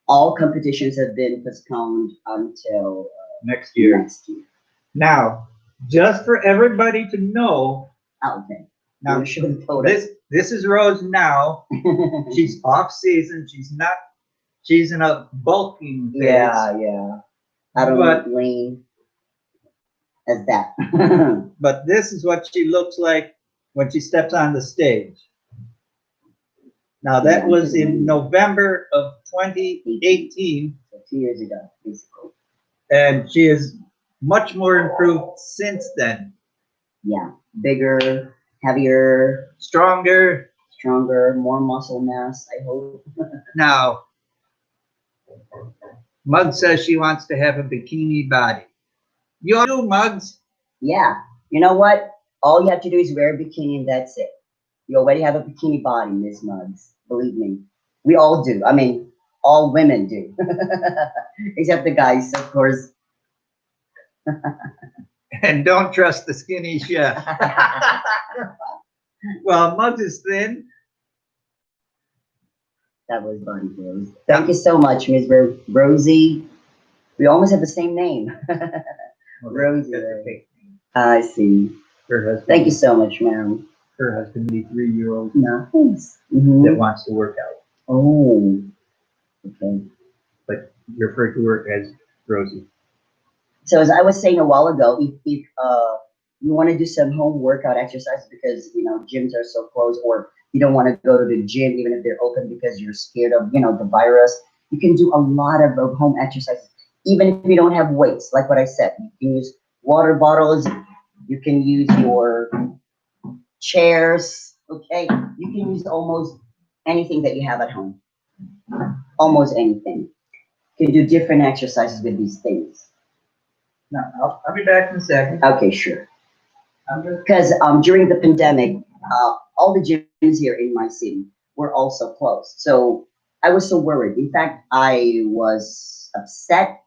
all competitions have been postponed until Next year. next year. Now, just for everybody to know, Oh, okay. now You show the photo. this is Rose now. She's off season. She's in a bulking phase. yeah. I don't But- look lean as that. But this is what she looks like when she steps on the stage. Now that was in November of 2018, So 2 years ago, basically. and she is much more improved since then. Yeah, bigger, heavier, Stronger. stronger, more muscle mass, I hope. Now, Muggs says she wants to have a bikini body. You do, Muggs. Yeah, you know what? All you have to do is wear a bikini and that's it. You already have a bikini body, Miss Muggs. Believe me. We all do. I mean, all women do. Except the guys, of course. And don't trust the skinny chef. Well, Muggs is thin. That was fun, Rose. Thank you so much, Miss Rosie. We almost have the same name. Rosie. I see. Her husband. Thank you so much, ma'am. Her husband, the 3-year-old Nice. that Mhm. wants to work out. Oh, okay. But you refer to her as Rosie. So as I was saying a while ago, if you want to do some home workout exercises because gyms are so closed, or you don't want to go to the gym even if they're open because you're scared of the virus, you can do a lot of home exercises. Even if you don't have weights, like what I said, you can use water bottles, you can use your chairs, okay? You can use almost anything that you have at home. Almost anything. You can do different exercises with these things. Now, I'll be back in a second. Okay, sure. I'm just Because during the pandemic, all the gyms here in my city were also closed. So I was so worried. In fact, I was upset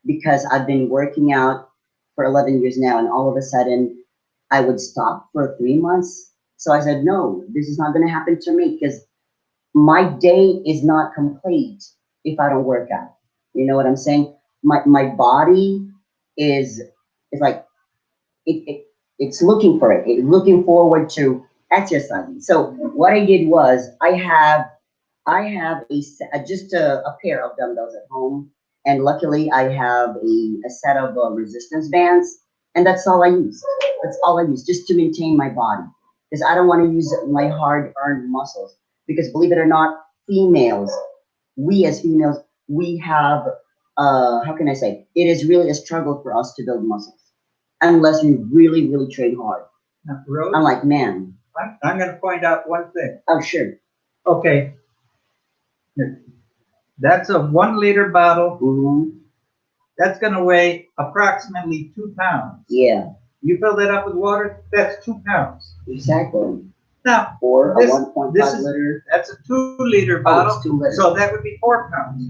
because I've been working out for 11 years now, and all of a sudden I would stop for 3 months. So I said, no, this is not going to happen to me because my day is not complete if I don't work out. You know what I'm saying? My body is like it's looking for it. It's looking forward to exercising. So what I did was I have just a pair of dumbbells at home, and luckily I have a set of resistance bands, and that's all I use. That's all I use just to maintain my body because I don't want to use my hard-earned muscles. Because believe it or not, females, we as females, we have how can I say? It is really a struggle for us to build muscles unless we really, really train hard. Now, Rose, Unlike men. I'm gonna point out one thing. Oh, sure. Okay. That's a 1 liter bottle. Hmm. That's gonna weigh approximately 2 pounds. Yeah, You fill that up with water, that's 2 pounds. exactly. Now, Or a This- 1.5 this is- liter. that's a 2 liter Oh, bottle, it's 2 liters. so that would be 4 pounds.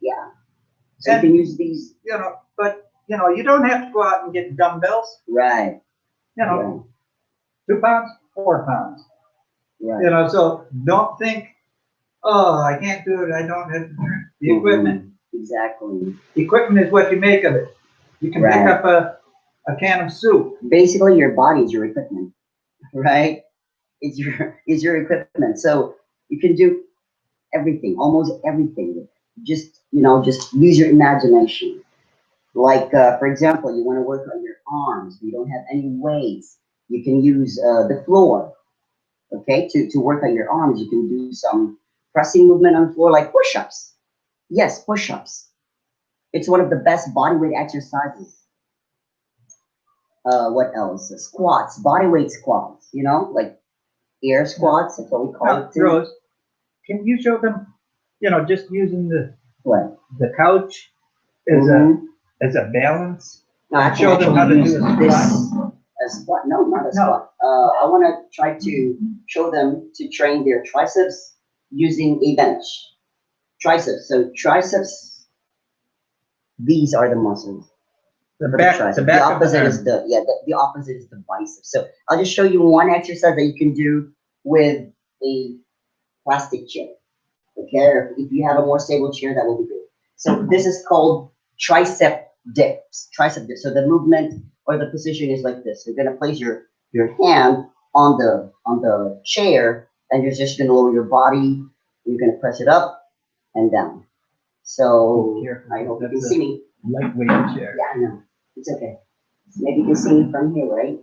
Yeah. So you And, can use these. but, you don't have to go out and get dumbbells, Right. you know, 2 pounds, 4 pounds. Right. So don't think, oh, I can't do it, I don't have the equipment. Mhm. Exactly. The equipment is what you make of it. You can pick Right. up a can of soup. Basically, your body is your equipment, right? It's your equipment. So you can do everything, almost everything. Just use your imagination. Like, for example, you want to work on your arms. You don't have any weights. You can use the floor, okay, to work on your arms. You can do some pressing movement on the floor, like push-ups. Yes, push-ups. It's one of the best bodyweight exercises. What else? Squats, bodyweight squats. Like air squats. That's what we call Now, it too. Rose, can you show them, just using What? the couch as Mhm. a balance? No, I can Show them how to actually do use a this a squat. No, not a No. squat. I want to try to show them to train their triceps using a bench. Triceps. So triceps. These are the muscles. The For back, triceps. the back The of the opposite is arm. the opposite is the biceps. So I'll just show you one exercise that you can do with a plastic chair. Okay, or if you have a more stable chair, that will be good. So this is called tricep dips. Tricep dips. So the movement or the position is like this. You're gonna place your hand on the chair, and you're just gonna lower your body. You're gonna press it up and down. So Careful, I hope you can that's see me. Lightweight chair. Yeah, I know. It's okay. Maybe you can see me from here, right?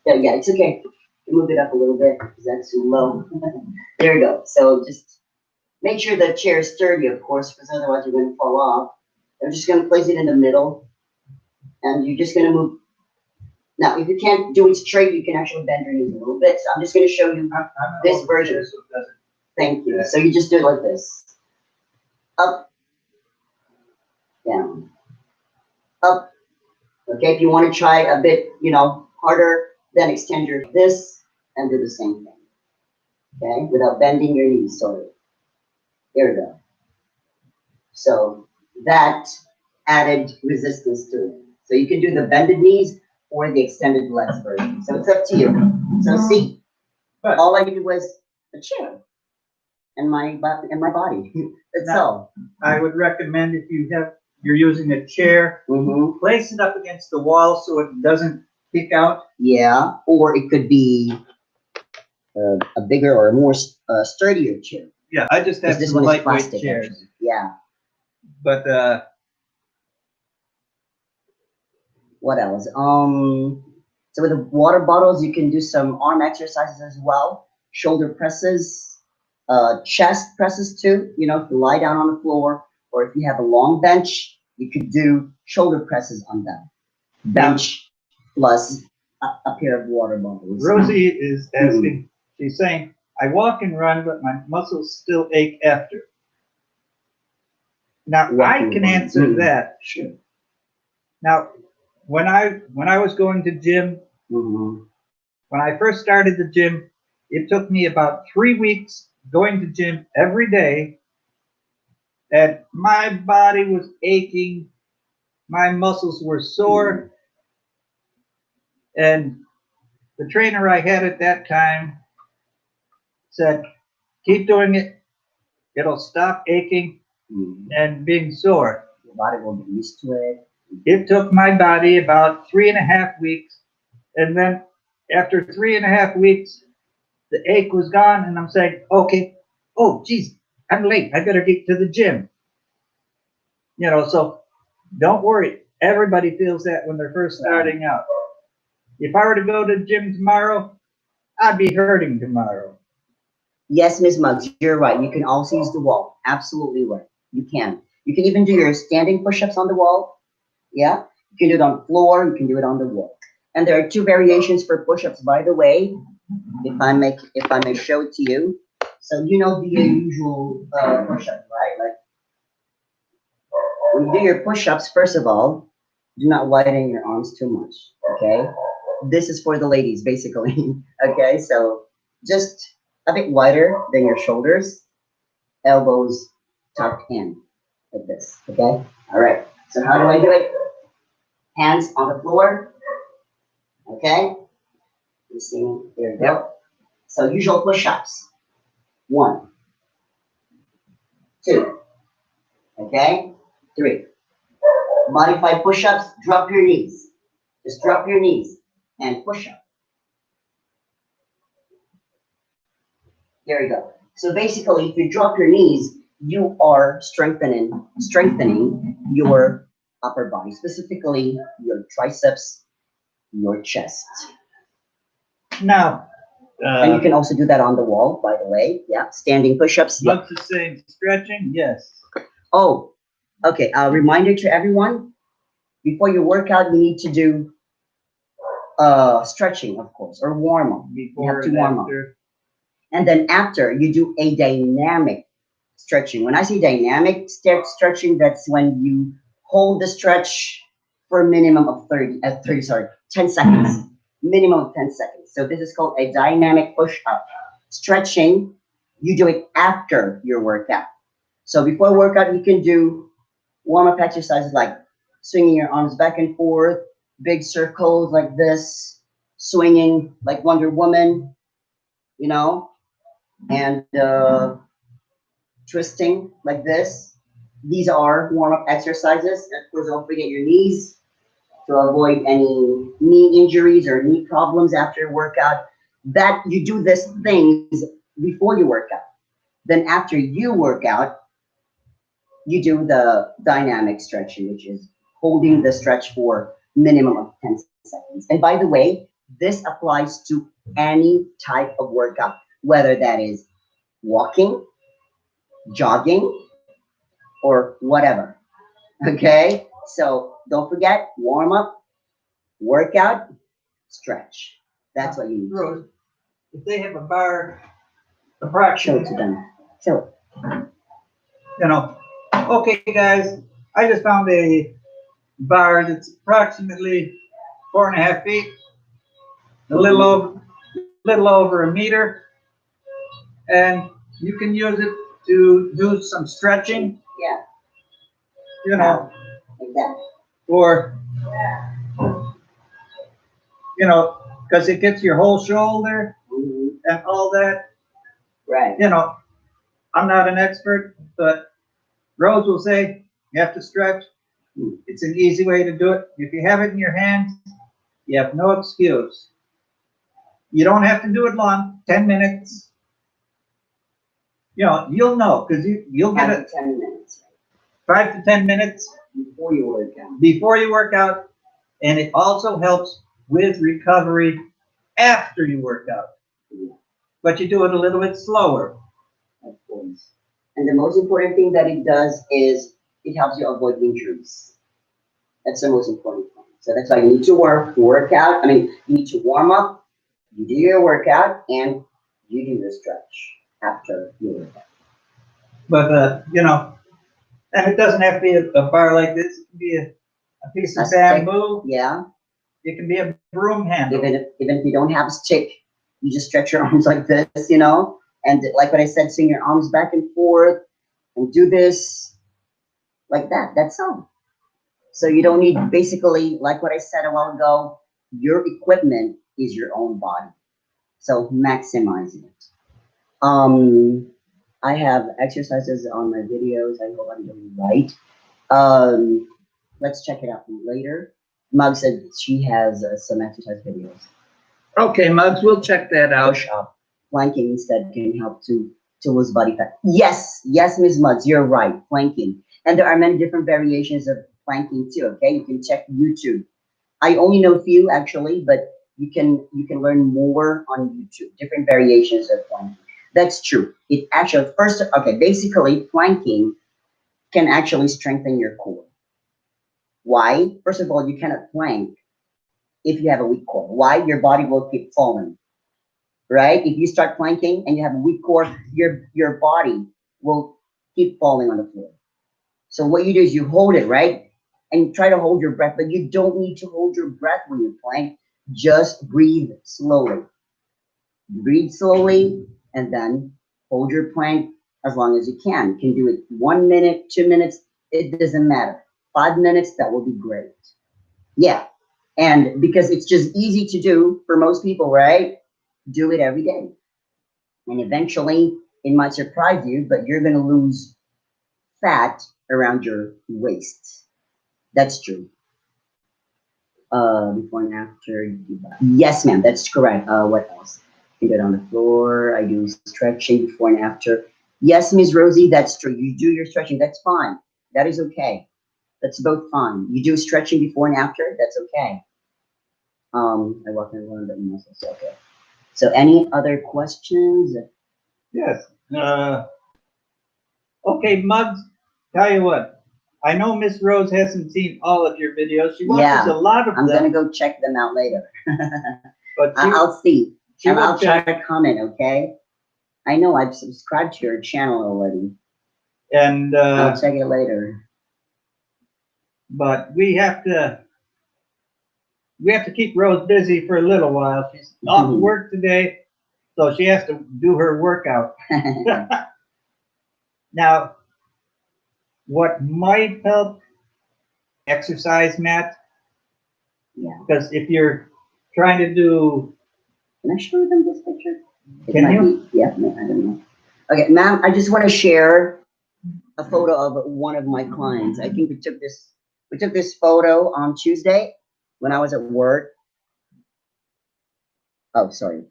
Yeah, it's okay. Move it up a little bit because that's too low. There we go. So just make sure the chair is sturdy, of course, because otherwise you're going to fall off. I'm just going to place it in the middle, and you're just going to move. Now, if you can't do it straight, you can actually bend your knees a little bit. So I'm just going to show you. I'm This version. So it doesn't- Thank you. So you just do it like this. Up, down, up. Okay, if you want to try a bit, harder, then extend your this and do the same thing. Okay, without bending your knees. Sorry. There we go. So that added resistance to it. So you can do the bended knees or the extended legs version. So it's up to you. So see, all I did was a chair and my body. That's Now- all. I would recommend if you're using a chair, Mm-hmm. place it up against the wall so it doesn't peek out. Yeah, or it could be a bigger or a more sturdier chair. Yeah, I just have Because this some one is lightweight plastic. chairs. Actually. Yeah. But What else? So with the water bottles, you can do some arm exercises as well. Shoulder presses, chest presses too. If you lie down on the floor, or if you have a long bench, you could do shoulder presses on that bench plus a pair of water bottles. Rosie is asking, she's saying, I walk and run, but my muscles still ache after. Now, Walk I and can run. answer that. Sure. Now, when I was going to gym, Mm-hmm. when I first started the gym, it took me about 3 weeks going to gym every day And my body was aching. My muscles were sore. And the trainer I had at that time said, keep doing it. It'll stop aching Mhm. and being sore. Your body will get used to it. It took my body about 3.5 weeks. And then after 3.5 weeks, the ache was gone. And I'm saying, okay, oh, geez, I'm late. I better get to the gym. So don't worry. Everybody feels that when they're first starting out. If I were to go to the gym tomorrow, I'd be hurting tomorrow. Yes, Miss Muggs, you're right. You can also use the wall. Absolutely right. You can. You can even do your standing push-ups on the wall. Yeah. You can do it on the floor. You can do it on the wall. And there are 2 variations for push-ups, by the way. If I may show it to you. So you know the usual push-up, right? Like when you do your push-ups, first of all, do not widen your arms too much. Okay. This is for the ladies, basically. Okay. So just a bit wider than your shoulders, elbows tucked in like this. Okay. All right. So how do I do it? Hands on the floor. Okay. You see me? There you go. So usual push-ups. 1, 2. Okay. 3. Modified push-ups. Drop your knees. Just drop your knees and push up. There you go. So basically, if you drop your knees, you are strengthening your upper body, specifically your triceps, your chest. Now, And you can also do that on the wall, by the way. Yeah, standing push-ups. Yeah. what's the saying? Stretching? Yes. Oh, okay. A reminder to everyone: before you work out, you need to do stretching, of course, or warm up. Before to and warm up. after. And then after, you do a dynamic stretching. When I say dynamic stretching, that's when you hold the stretch for a minimum of 10 seconds. Minimum of 10 seconds. So this is called a dynamic push-up. Stretching, you do it after your workout. So before workout, you can do warm-up exercises like swinging your arms back and forth, big circles like this, swinging like Wonder Woman, and twisting like this. These are warm-up exercises. Of course, don't forget your knees to avoid any knee injuries or knee problems after your workout. That you do these things before you work out. Then after you work out, you do the dynamic stretching, which is holding the stretch for minimum of 10 seconds. And by the way, this applies to any type of workout, whether that is walking, jogging, or whatever. Okay? So don't forget, warm up, workout, stretch. That's what you need. Rose, if they have a bar Show approximately, it to them. Show it. Okay, guys, I just found a bar that's approximately 4.5 feet, a little over a meter, and you can use it to do some stretching, Yeah, like that. or, because it gets your whole shoulder Mhm. and all that. Right. I'm not an expert, but Rose will say you have to stretch. It's an easy way to do it. If you have it in your hands, you have no excuse. You don't have to do it long, 10 minutes. You'll know because you'll get 5 it to 10 minutes 5 to 10 minutes before you work out. before you work out. And it also helps with recovery after you work out. Yeah. But you do it a little bit slower. Of course. And the most important thing that it does is it helps you avoid injuries. That's the most important thing. So that's why you need to work out. You need to warm up, you do your workout, and you do the stretch after your workout. But, and it doesn't have to be a bar like this. It can be a piece A of stick. bamboo. Yeah. It can be a broom handle. Even if you don't have a stick, you just stretch your arms like this, and like what I said, swing your arms back and forth and do this like that. That's all. So you don't need, basically, like what I said a while ago, your equipment is your own body. So maximize it. I have exercises on my videos. I hope I'm doing right. Let's check it out later. Mug said she has some exercise videos. Okay, Muggs, we'll check that out. Push up, planking instead can help to lose body fat. Yes, yes, Ms. Muggs, you're right. Planking, and there are many different variations of planking too. Okay, you can check YouTube. I only know a few actually, but you can learn more on YouTube. Different variations of planking. That's true. It actually first okay. Basically, planking can actually strengthen your core. Why? First of all, you cannot plank if you have a weak core. Why? Your body will keep falling, right? If you start planking and you have a weak core, your body will keep falling on the floor. So what you do is you hold it, right? And you try to hold your breath, but you don't need to hold your breath when you plank. Just breathe slowly. Breathe slowly and then hold your plank as long as you can. You can do it 1 minute, 2 minutes, it doesn't matter. 5 minutes, that will be great. Yeah. And because it's just easy to do for most people, right? Do it every day. And eventually it might surprise you, but you're going to lose fat around your waist. That's true. Before and after you do that. Yes, ma'am, that's correct. What else? You do it on the floor. I do stretching before and after. Yes, Miss Rosie, that's true. You do your stretching. That's fine. That is okay. That's both fine. You do stretching before and after. That's okay. I walk and learn, but you must say okay. So, any other questions? Yes. Okay, Muggs, tell you what. I know Miss Rose hasn't seen all of your videos. She watches Yeah, a lot of I'm them, gonna go check them out later. but I'll see. she And will I'll try check. to comment, okay? I know I've subscribed to your channel already. And I'll check it later. but we have to keep Rose busy for a little while. She's off work today, so she has to do her workout. Now, what might help, exercise mat, Yeah. because if you're trying to do, Can I show them this picture? It Can might you? be- yeah, no, I don't know. Okay, ma'am, I just want to share a photo of one of my clients. I think we took this photo on Tuesday when I was at work. Oh, sorry.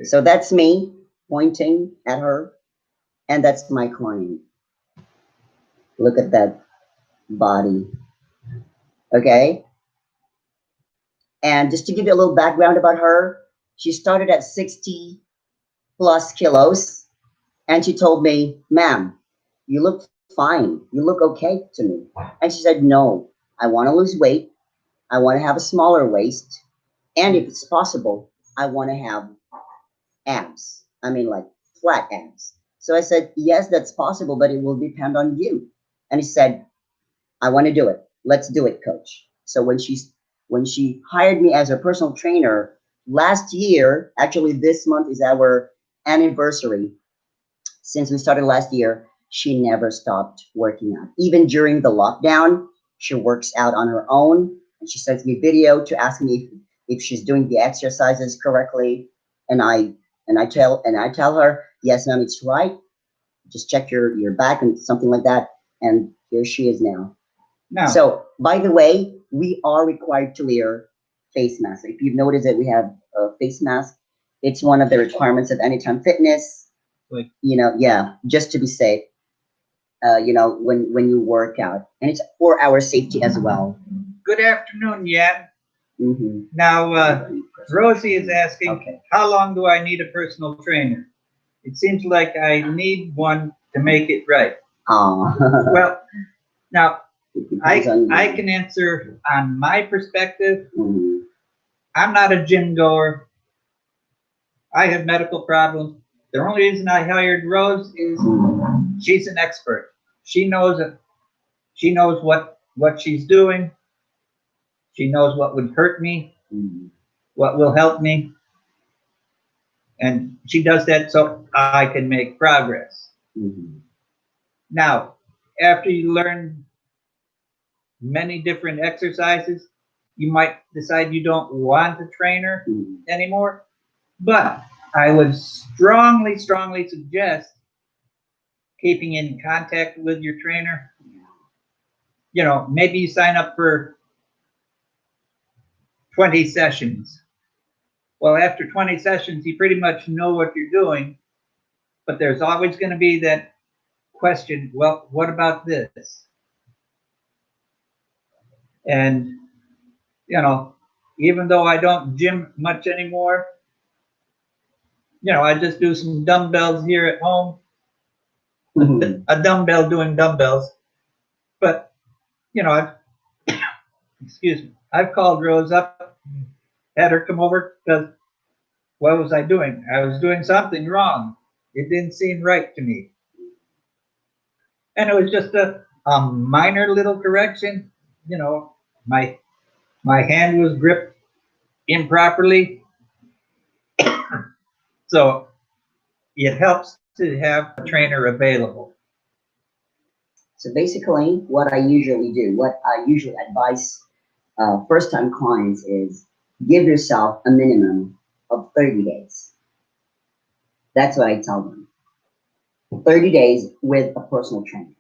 So that's me pointing at her, and that's my client. Look at that body. Okay. And just to give you a little background about her, she started at 60 plus kilos, and she told me, ma'am, you look fine. You look okay to me. And she said, no, I want to lose weight. I want to have a smaller waist. And if it's possible, I want to have abs. I mean, like flat abs. So I said, yes, that's possible, but it will depend on you. And he said, I want to do it. Let's do it, coach. So when she hired me as a personal trainer last year, actually this month is our anniversary. Since we started last year, she never stopped working out. Even during the lockdown, she works out on her own, and she sends me video to ask me if she's doing the exercises correctly. And I tell her, yes, ma'am, it's right. Just check your back and something like that. And here she is now. now, So, by the way, we are required to wear face masks. If you've noticed that we have a face mask, it's one of the requirements of Anytime Fitness. Like- Yeah, just to be safe. When you work out, and it's for our safety as well. good afternoon, Yan. Mm-hmm. Now, Rosie is asking, Okay. how long do I need a personal trainer? It seems like I need one to make it right. Well, now, I can answer on my perspective. Mhm. I'm not a gym goer. I have medical problems. The only reason I hired Rose is she's an expert. She knows it. She knows what she's doing. She knows what would hurt me, Mhm. what will help me. And she does that so I can make progress. Mhm. Now, after you learn many different exercises, you might decide you don't want a trainer Mm. anymore. But I would strongly, strongly suggest keeping in contact with your trainer. You know, maybe you sign up for 20 sessions. Well, after 20 sessions, you pretty much know what you're doing, but there's always going to be that question, well, what about this? And, you know, even though I don't gym much anymore, you know, I just do some dumbbells here at home, Mhm. a dumbbell doing dumbbells. But, you know, excuse me, I've called Rose up, had her come over because what was I doing? I was doing something wrong. It didn't seem right to me. And it was just a minor little correction. You know, my hand was gripped improperly. So it helps to have a trainer available. So basically, what I usually advise first-time clients is give yourself a minimum of 30 days. That's what I tell them. 30 days with a personal trainer.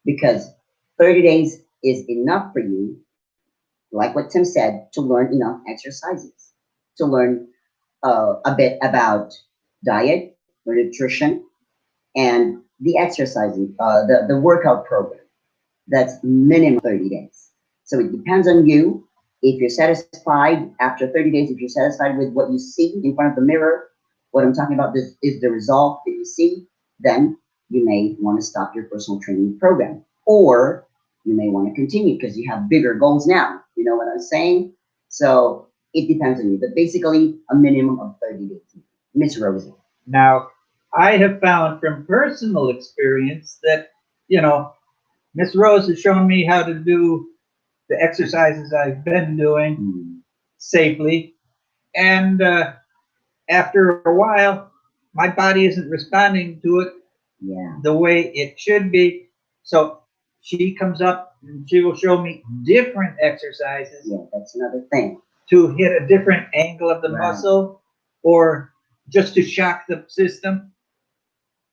Because 30 days is enough for you, like what Tim said, to learn enough exercises, to learn a bit about diet or nutrition and the exercising, the workout program. That's minimum 30 days. So it depends on you. If you're satisfied after 30 days, if you're satisfied with what you see in front of the mirror, what I'm talking about this is the result that you see, then you may want to stop your personal training program. Or you may want to continue because you have bigger goals now. You know what I'm saying? So it depends on you. But basically, a minimum of 30 days. Miss Rosie. Now, I have found from personal experience that, you know, Miss Rose has shown me how to do the exercises I've been doing Mm, safely. And after a while, my body isn't responding to it yeah, the way it should be. So she comes up and she will show me different exercises yeah, that's another thing. to hit a different angle of the Right. muscle or just to shock the system.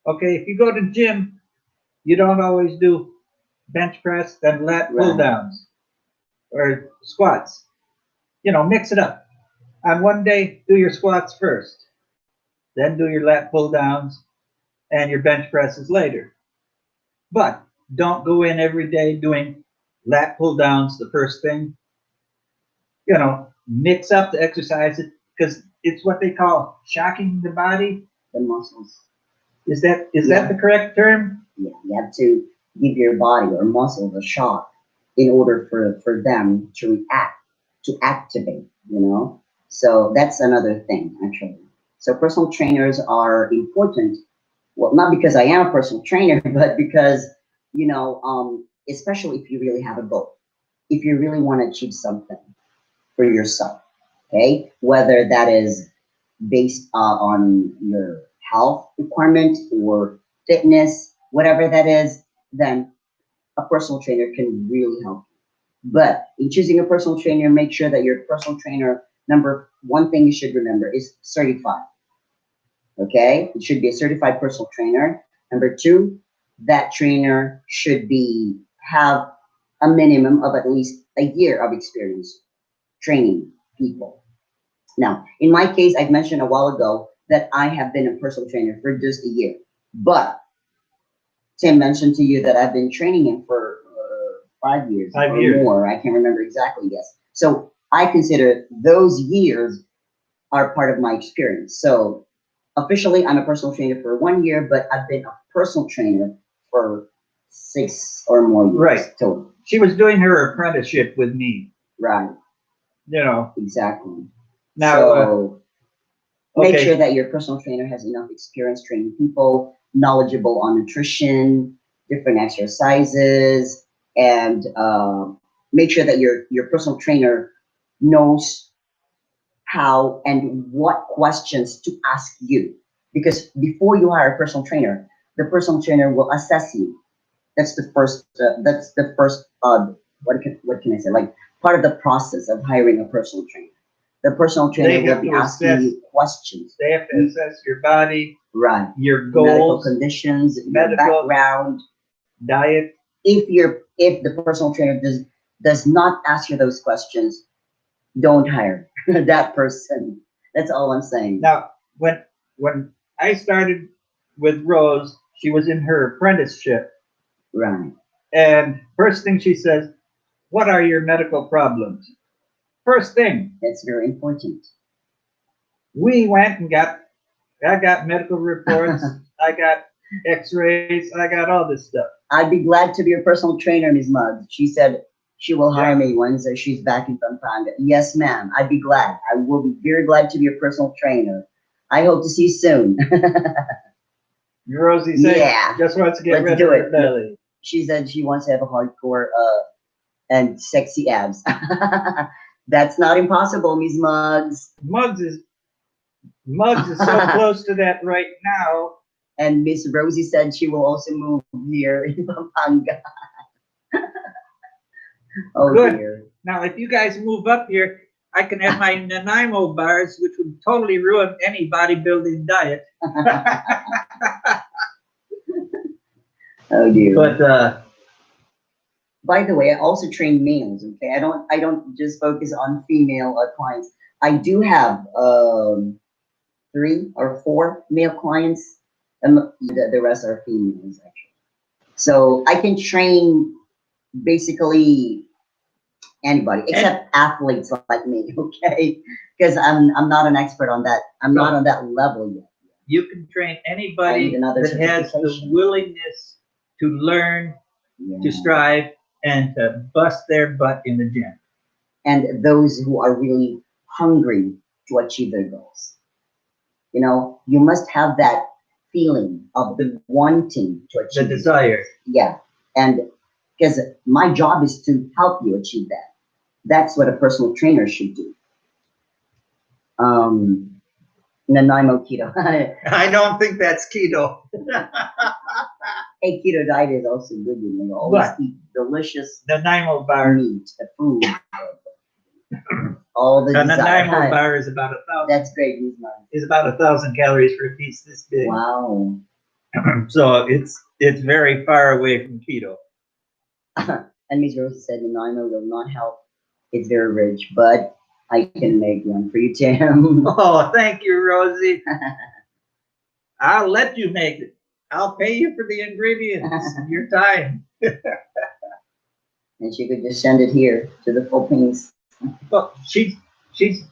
Okay, if you go to gym, you don't always do bench press, then lat pull Right. downs or squats. You know, mix it up. On one day, do your squats first, then do your lat pull downs and your bench presses later. But don't go in every day doing lat pull downs the first thing. You know, mix up the exercises because it's what they call shocking the body. The muscles. Is that Yeah. the correct term? Yeah, you have to give your body or muscles a shock in order for them to react, to activate, you know? So that's another thing, actually. So personal trainers are important. Well, not because I am a personal trainer, but because, especially if you really have a goal, if you really want to achieve something for yourself, okay? Whether that is based on your health requirement or fitness, whatever that is, then a personal trainer can really help you. But in choosing a personal trainer, make sure that your personal trainer, number one thing you should remember is certified. Okay? It should be a certified personal trainer. Number two, that trainer should have a minimum of at least a year of experience training people. Now, in my case, I've mentioned a while ago that I have been a personal trainer for just a year. But Tim mentioned to you that I've been training him for 5 years 5 years. or more. I can't remember exactly, yes. So I consider those years are part of my experience. So officially, I'm a personal trainer for 1 year, but I've been a personal trainer for 6 or more years. Right. Total. She was doing her apprenticeship with me. Right. You know. Exactly. Now, so make okay. sure that your personal trainer has enough experience training people, knowledgeable on nutrition, different exercises, and make sure that your personal trainer knows how and what questions to ask you. Because before you hire a personal trainer, the personal trainer will assess you. That's the first. What can I say? Like part of the process of hiring a personal trainer. The personal trainer They will have be to asking assess- you questions. They have to assess your body, Right. your Medical goals, conditions, your medical- background. diet. If the personal trainer does not ask you those questions, don't hire that person. That's all I'm saying. Now, when I started with Rose, she was in her apprenticeship, Right. and first thing she says, "What are your medical problems?" First thing, That's very important. we went and I got medical reports, I got X-rays, I got all this stuff. I'd be glad to be your personal trainer, Ms. Muggs. She said she will hire me once she's back in Pampanga. Yes, ma'am. I'd be glad. I will be very glad to be your personal trainer. I hope to see you soon. Rosie said, Yeah. just wants to get Let's rid do of her it. belly. She said she wants to have a hardcore and sexy abs. That's not impossible, Ms. Muggs. Muggs is so close to that right now. And Miss Rosie said she will also move here in Pampanga. Oh Good. dear. Now, if you guys move up here, I can have my Nanaimo bars, which would totally ruin any bodybuilding diet. Oh dear. But By the way, I also train males. Okay, I don't just focus on female clients. I do have 3 or 4 male clients, and the rest are females actually. So I can train basically anybody except athletes like me. Okay, because I'm not an expert on that. I'm not on that level yet. you can train I anybody need another that has the certification. willingness to learn, Yeah. to strive, and to bust their butt in the gym. And those who are really hungry to achieve their goals. You know, you must have that feeling of the wanting to The achieve. desire. Yeah, and because my job is to help you achieve that. That's what a personal trainer should do. Nanaimo keto. I don't think that's keto. Hey, keto diet is also good. You know, always What? eat delicious Nanaimo bar. meat, the food, all the A Nanaimo desire. bar is about 1,000. That's great, Guzman. Is about 1,000 calories for a piece this big. Wow. So it's very far away from keto. And Ms. Rose said Nanaimo will not help. It's very rich, but I can make one for you, Tim. Oh, thank you, Rosie. I'll let you make it. I'll pay you for the ingredients and your time. And she could just send it here to the Philippines. Well, she's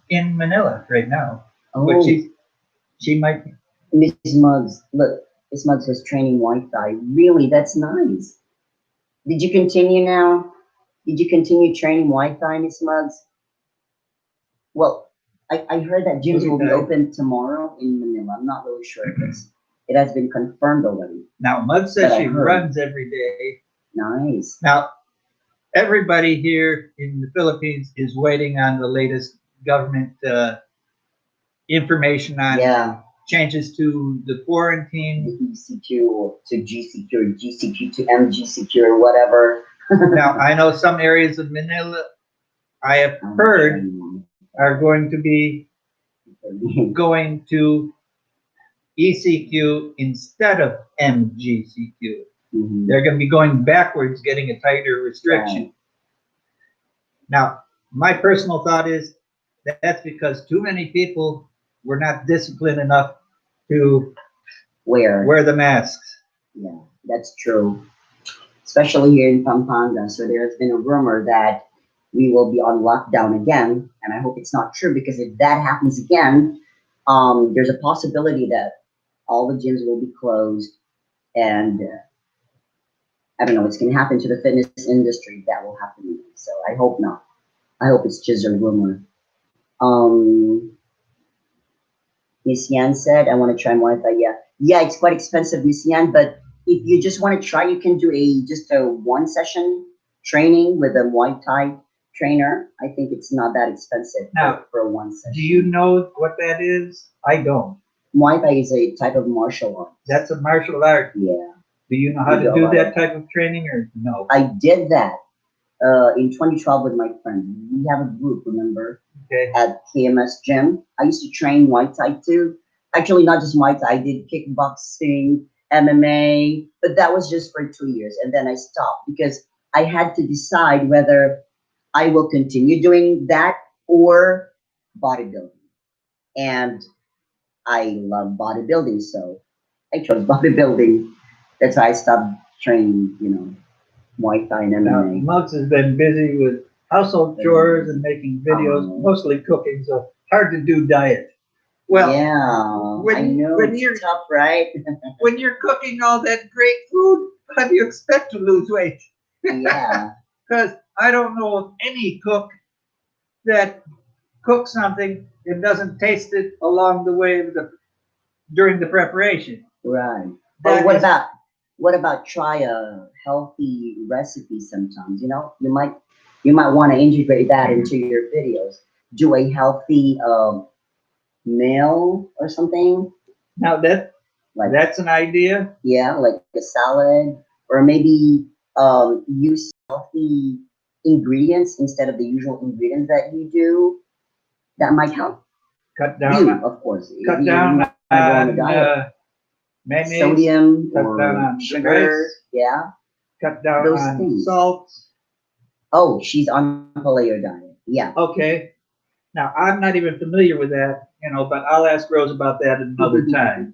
in Manila right now, Oh, but she might. Miss Muggs, look, Miss Muggs has training Wi-Fi. Really, that's nice. Did you continue now? Did you continue training Wi-Fi, Miss Muggs? Well, I heard that gyms will be Okay. open tomorrow in Manila. I'm not really sure if it has been confirmed already. Now, Mud says But I she heard. runs every day. Nice. Now, everybody here in the Philippines is waiting on the latest government information on Yeah, changes to the quarantine. the ECQ to GCQ or GCQ to MGCQ or whatever. Now, I know some areas of Manila, I have heard, are going to be going to ECQ instead of MGCQ. Mhm. They're going to be going backwards, getting a tighter restriction. Right. Now, my personal thought is that's because too many people were not disciplined enough to Where? wear the masks. Yeah, that's true. Especially here in Pampanga. So there's been a rumor that we will be on lockdown again. And I hope it's not true because if that happens again, there's a possibility that all the gyms will be closed. And I don't know what's going to happen to the fitness industry if that will happen. So I hope not. I hope it's just a rumor. Miss Yan said, I want to try Muay Thai. Yeah, it's quite expensive, Miss Yan, but if you just want to try, you can do just a 1 session training with a Muay Thai trainer. I think it's not that expensive Now, for a 1 session. Do you know what that is? I don't. Muay Thai is a type of martial art. That's a martial art. Yeah. Do you know how to do that type of training or no? I did that in 2012 with my friend. We have a group, remember, Okay. at KMS Gym. I used to train Muay Thai too. Actually, not just Muay Thai. I did kickboxing, MMA, but that was just for 2 years, and then I stopped because I had to decide whether I will continue doing that or bodybuilding. And I love bodybuilding, so I chose bodybuilding. That's why I stopped training, Muay Thai and Now, MMA. Muggs has been busy with household chores and making videos, mostly cooking, so hard to do diet. Well, yeah, when I you- know when it's you're- tough, right? when you're cooking all that great food, how do you expect to lose weight? Yeah, Because I don't know of any cook that cooks something and doesn't taste it along the way during the preparation. right. That But is- what about try a healthy recipe sometimes? You might want to integrate that into your videos. Do a healthy meal or something Now like that's an idea. yeah, like a salad, or maybe use healthy ingredients instead of the usual ingredients that you do. That might help Cut you, down, of course. cut You down might go on a on diet. mayonnaise, Sodium cut or down on sugar. rice. Yeah. cut down those on things. salts. Oh, she's on paleo diet. Yeah. Okay. Now I'm not even familiar with that, but I'll ask Rose about that another time.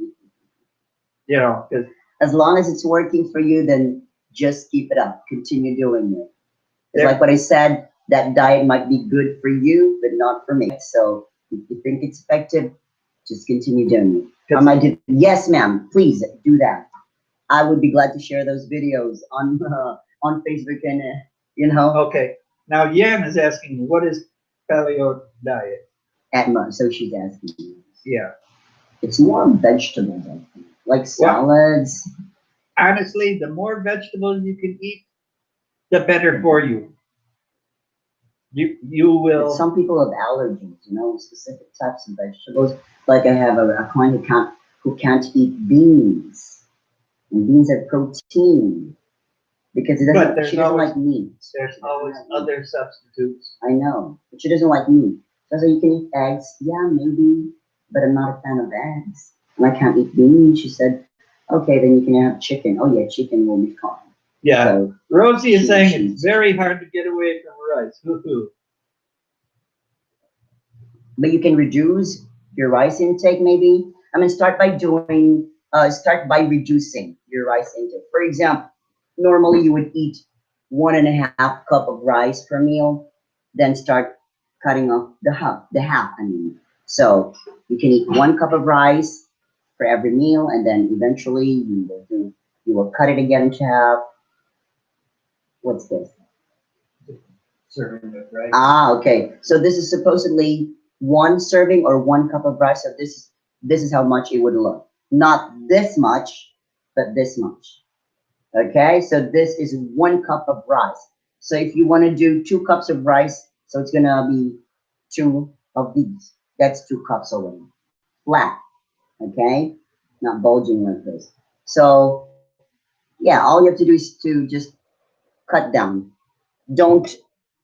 Because As long as it's working for you, then just keep it up. Continue doing it. It's There- like what I said, that diet might be good for you, but not for me. So if you think it's effective, just continue doing it. I might do, yes, ma'am, please do that. I would be glad to share those videos on Facebook and okay. Now Yan is asking, what is paleo diet? so she's asking me. Yeah. It's more vegetables, I think, like salads. Honestly, the more vegetables you can eat, the better for you. You But will. some people have allergies, specific types of vegetables. Like I have a client who can't eat beans, and beans are protein because But there's she doesn't always- like meat. There's She doesn't always like meat. other substitutes. I know, but she doesn't like meat. So I said, you can eat eggs, yeah, maybe, but I'm not a fan of eggs, and I can't eat beans. She said, okay, then you can have chicken. Oh yeah, chicken will be fine. Yeah. So Rosie is saying she- it's very hard to get away from rice. Hoo-hoo. but you can reduce your rice intake maybe. I mean, start by reducing your rice intake. For example, normally you would eat 1.5 cup of rice per meal, then start cutting off the half, I mean. So you can eat 1 cup of rice for every meal, and then eventually you will cut it again into half. What's this? Serving with rice. Ah, okay. So this is supposedly 1 serving or 1 cup of rice. So this is how much it would look. Not this much, but this much. Okay, so this is 1 cup of rice. So if you want to do 2 cups of rice, so it's gonna be 2 of these. That's 2 cups already. Flat. Okay, not bulging like this. So yeah, all you have to do is to just cut down. Don't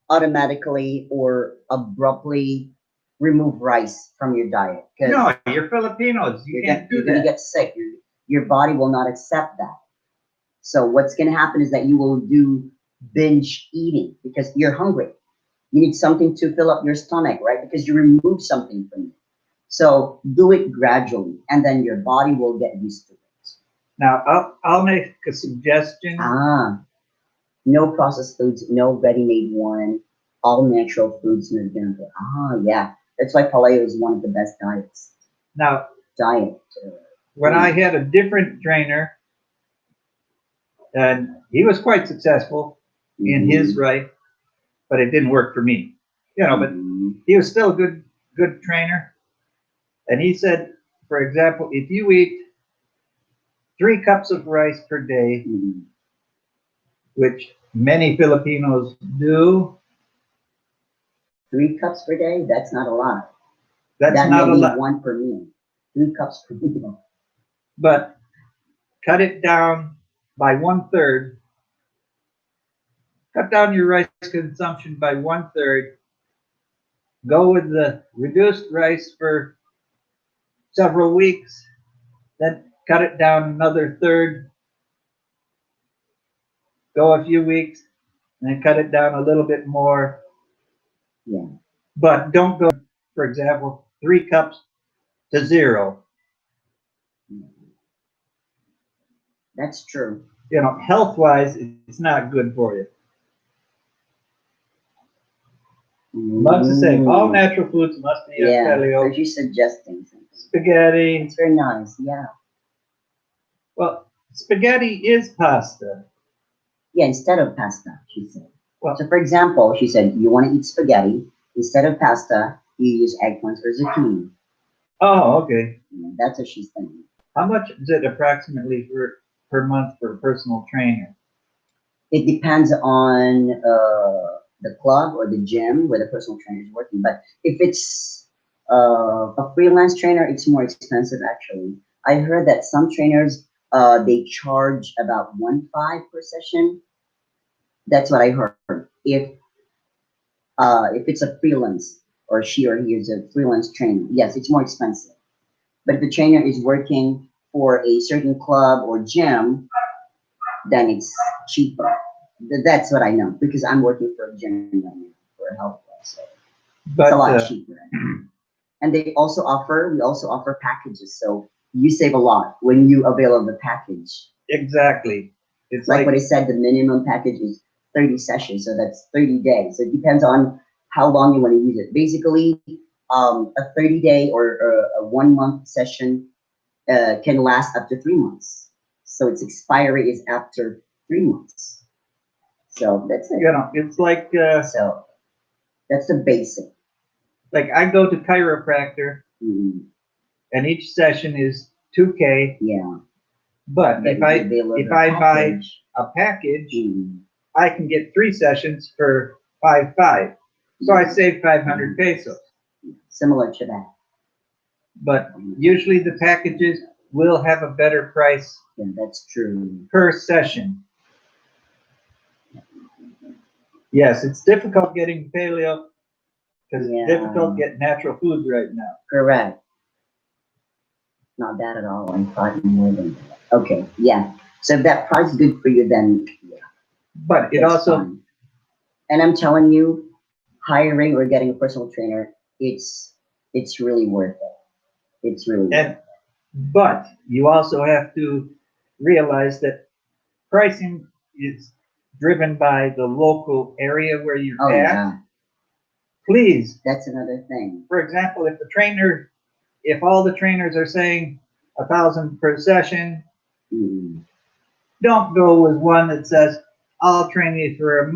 automatically or abruptly remove rice from your diet because No, you're Filipinos. You can't do you're gonna that. get sick. Your body will not accept that. So what's gonna happen is that you will do binge eating because you're hungry. You need something to fill up your stomach, right? Because you remove something from it. So do it gradually, and then your body will get used to it. Now, I'll make a suggestion. No processed foods, no ready-made one, all natural foods, for example. Yeah, that's why paleo is one of the best diets. Now, Diet. when I had a different trainer, and he was quite successful in his right, but it didn't work for me. But he was still a good trainer. And he said, for example, if you eat 3 cups of rice per day, which many Filipinos do, 3 cups per day, that's not a lot. that's That not may a be lot. 1 per meal. 3 cups per meal. But cut it down by 1/3. Cut down your rice consumption by 1/3. Go with the reduced rice for several weeks, then cut it down another third. Go a few weeks, and then cut it down a little bit more. Yeah. But don't go, for example, 3 cups to 0. That's true. You know, health-wise, it's not good for you. Must the same. All natural foods must be Yeah, paleo. so you're suggesting something. Spaghetti. It's very nice, yeah. Well, spaghetti is pasta. Yeah, instead of pasta, she said. Well- So for example, she said, you want to eat spaghetti, instead of pasta, you use eggplants or zucchini. Oh, okay. Yeah, that's what she's thinking. How much is it approximately per month for a personal trainer? It depends on the club or the gym where the personal trainer is working. But if it's a freelance trainer, it's more expensive actually. I heard that some trainers they charge about 1.5 per session. That's what I heard. If it's a freelance or she or he is a freelance trainer, yes, it's more expensive. But if the trainer is working for a certain club or gym, then it's cheaper. That's what I know because I'm working for a gym right now for a health club, so But it's a lot cheaper. And we also offer packages, so you save a lot when you avail of the package. exactly. It's Like like what I said, the minimum package is 30 sessions, so that's 30 days. So it depends on how long you want to use it. Basically, a 30-day or a 1 month session can last up to 3 months. So its expiry is after 3 months. So that's it. you know, it's like So that's the basic. I go to chiropractor, Mm, and each session is $2K. yeah. But But if I avail of if the I buy package, a package, mm, I can get 3 sessions for 5.5. So I save 500 pesos. similar to that. But usually the packages will have a better price Yeah, that's true. per session. Yes, it's difficult getting paleo because Yeah. it's difficult getting natural foods right now. Correct. Not bad at all. I'm probably more than that. Okay, yeah. So if that price is good for you, then yeah, But it that's also fine. And I'm telling you, hiring or getting a personal trainer, it's really worth it. It's really worth and it. but you also have to realize that pricing is driven by the local area where you're Oh at. yeah, Please, that's another thing. for example, if all the trainers are saying 1,000 per session, Mm, don't go with one that says, I'll train you for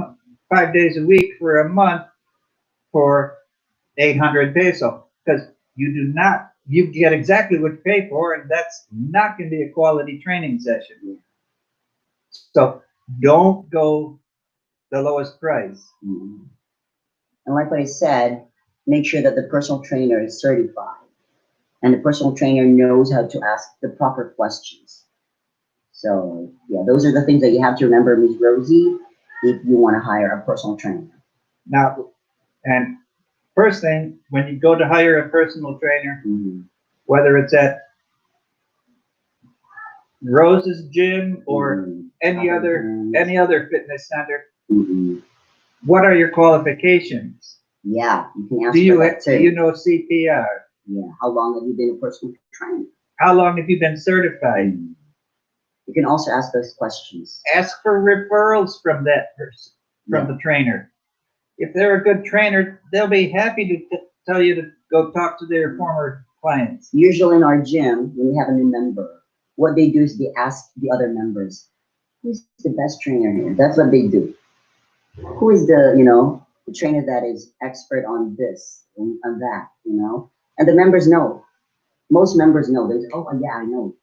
5 days a week for a month for 800 peso. Because you get exactly what you pay for, and that's not going to be a quality training session. So don't go the lowest price. mm. And like what I said, make sure that the personal trainer is certified and the personal trainer knows how to ask the proper questions. So yeah, those are the things that you have to remember, Ms. Rosie, if you want to hire a personal trainer. Now, and first thing, when you go to hire a personal trainer, Mhm. whether it's at Rose's gym or Mhm. any other fitness center, Mhm. what are your qualifications? Yeah, you can ask Do for that too. you know CPR? Yeah, how long have you been a personal trainer? How long have you been certified? You can also ask those questions. Ask for referrals from that person, from Yeah. the trainer. If they're a good trainer, they'll be happy to tell you to go talk to their former clients. Usually in our gym, when we have a new member, what they do is they ask the other members, who's the best trainer here? That's what they do. Who is the trainer that is expert on this and on that, And the members know. Most members know. They say, oh, yeah, I know.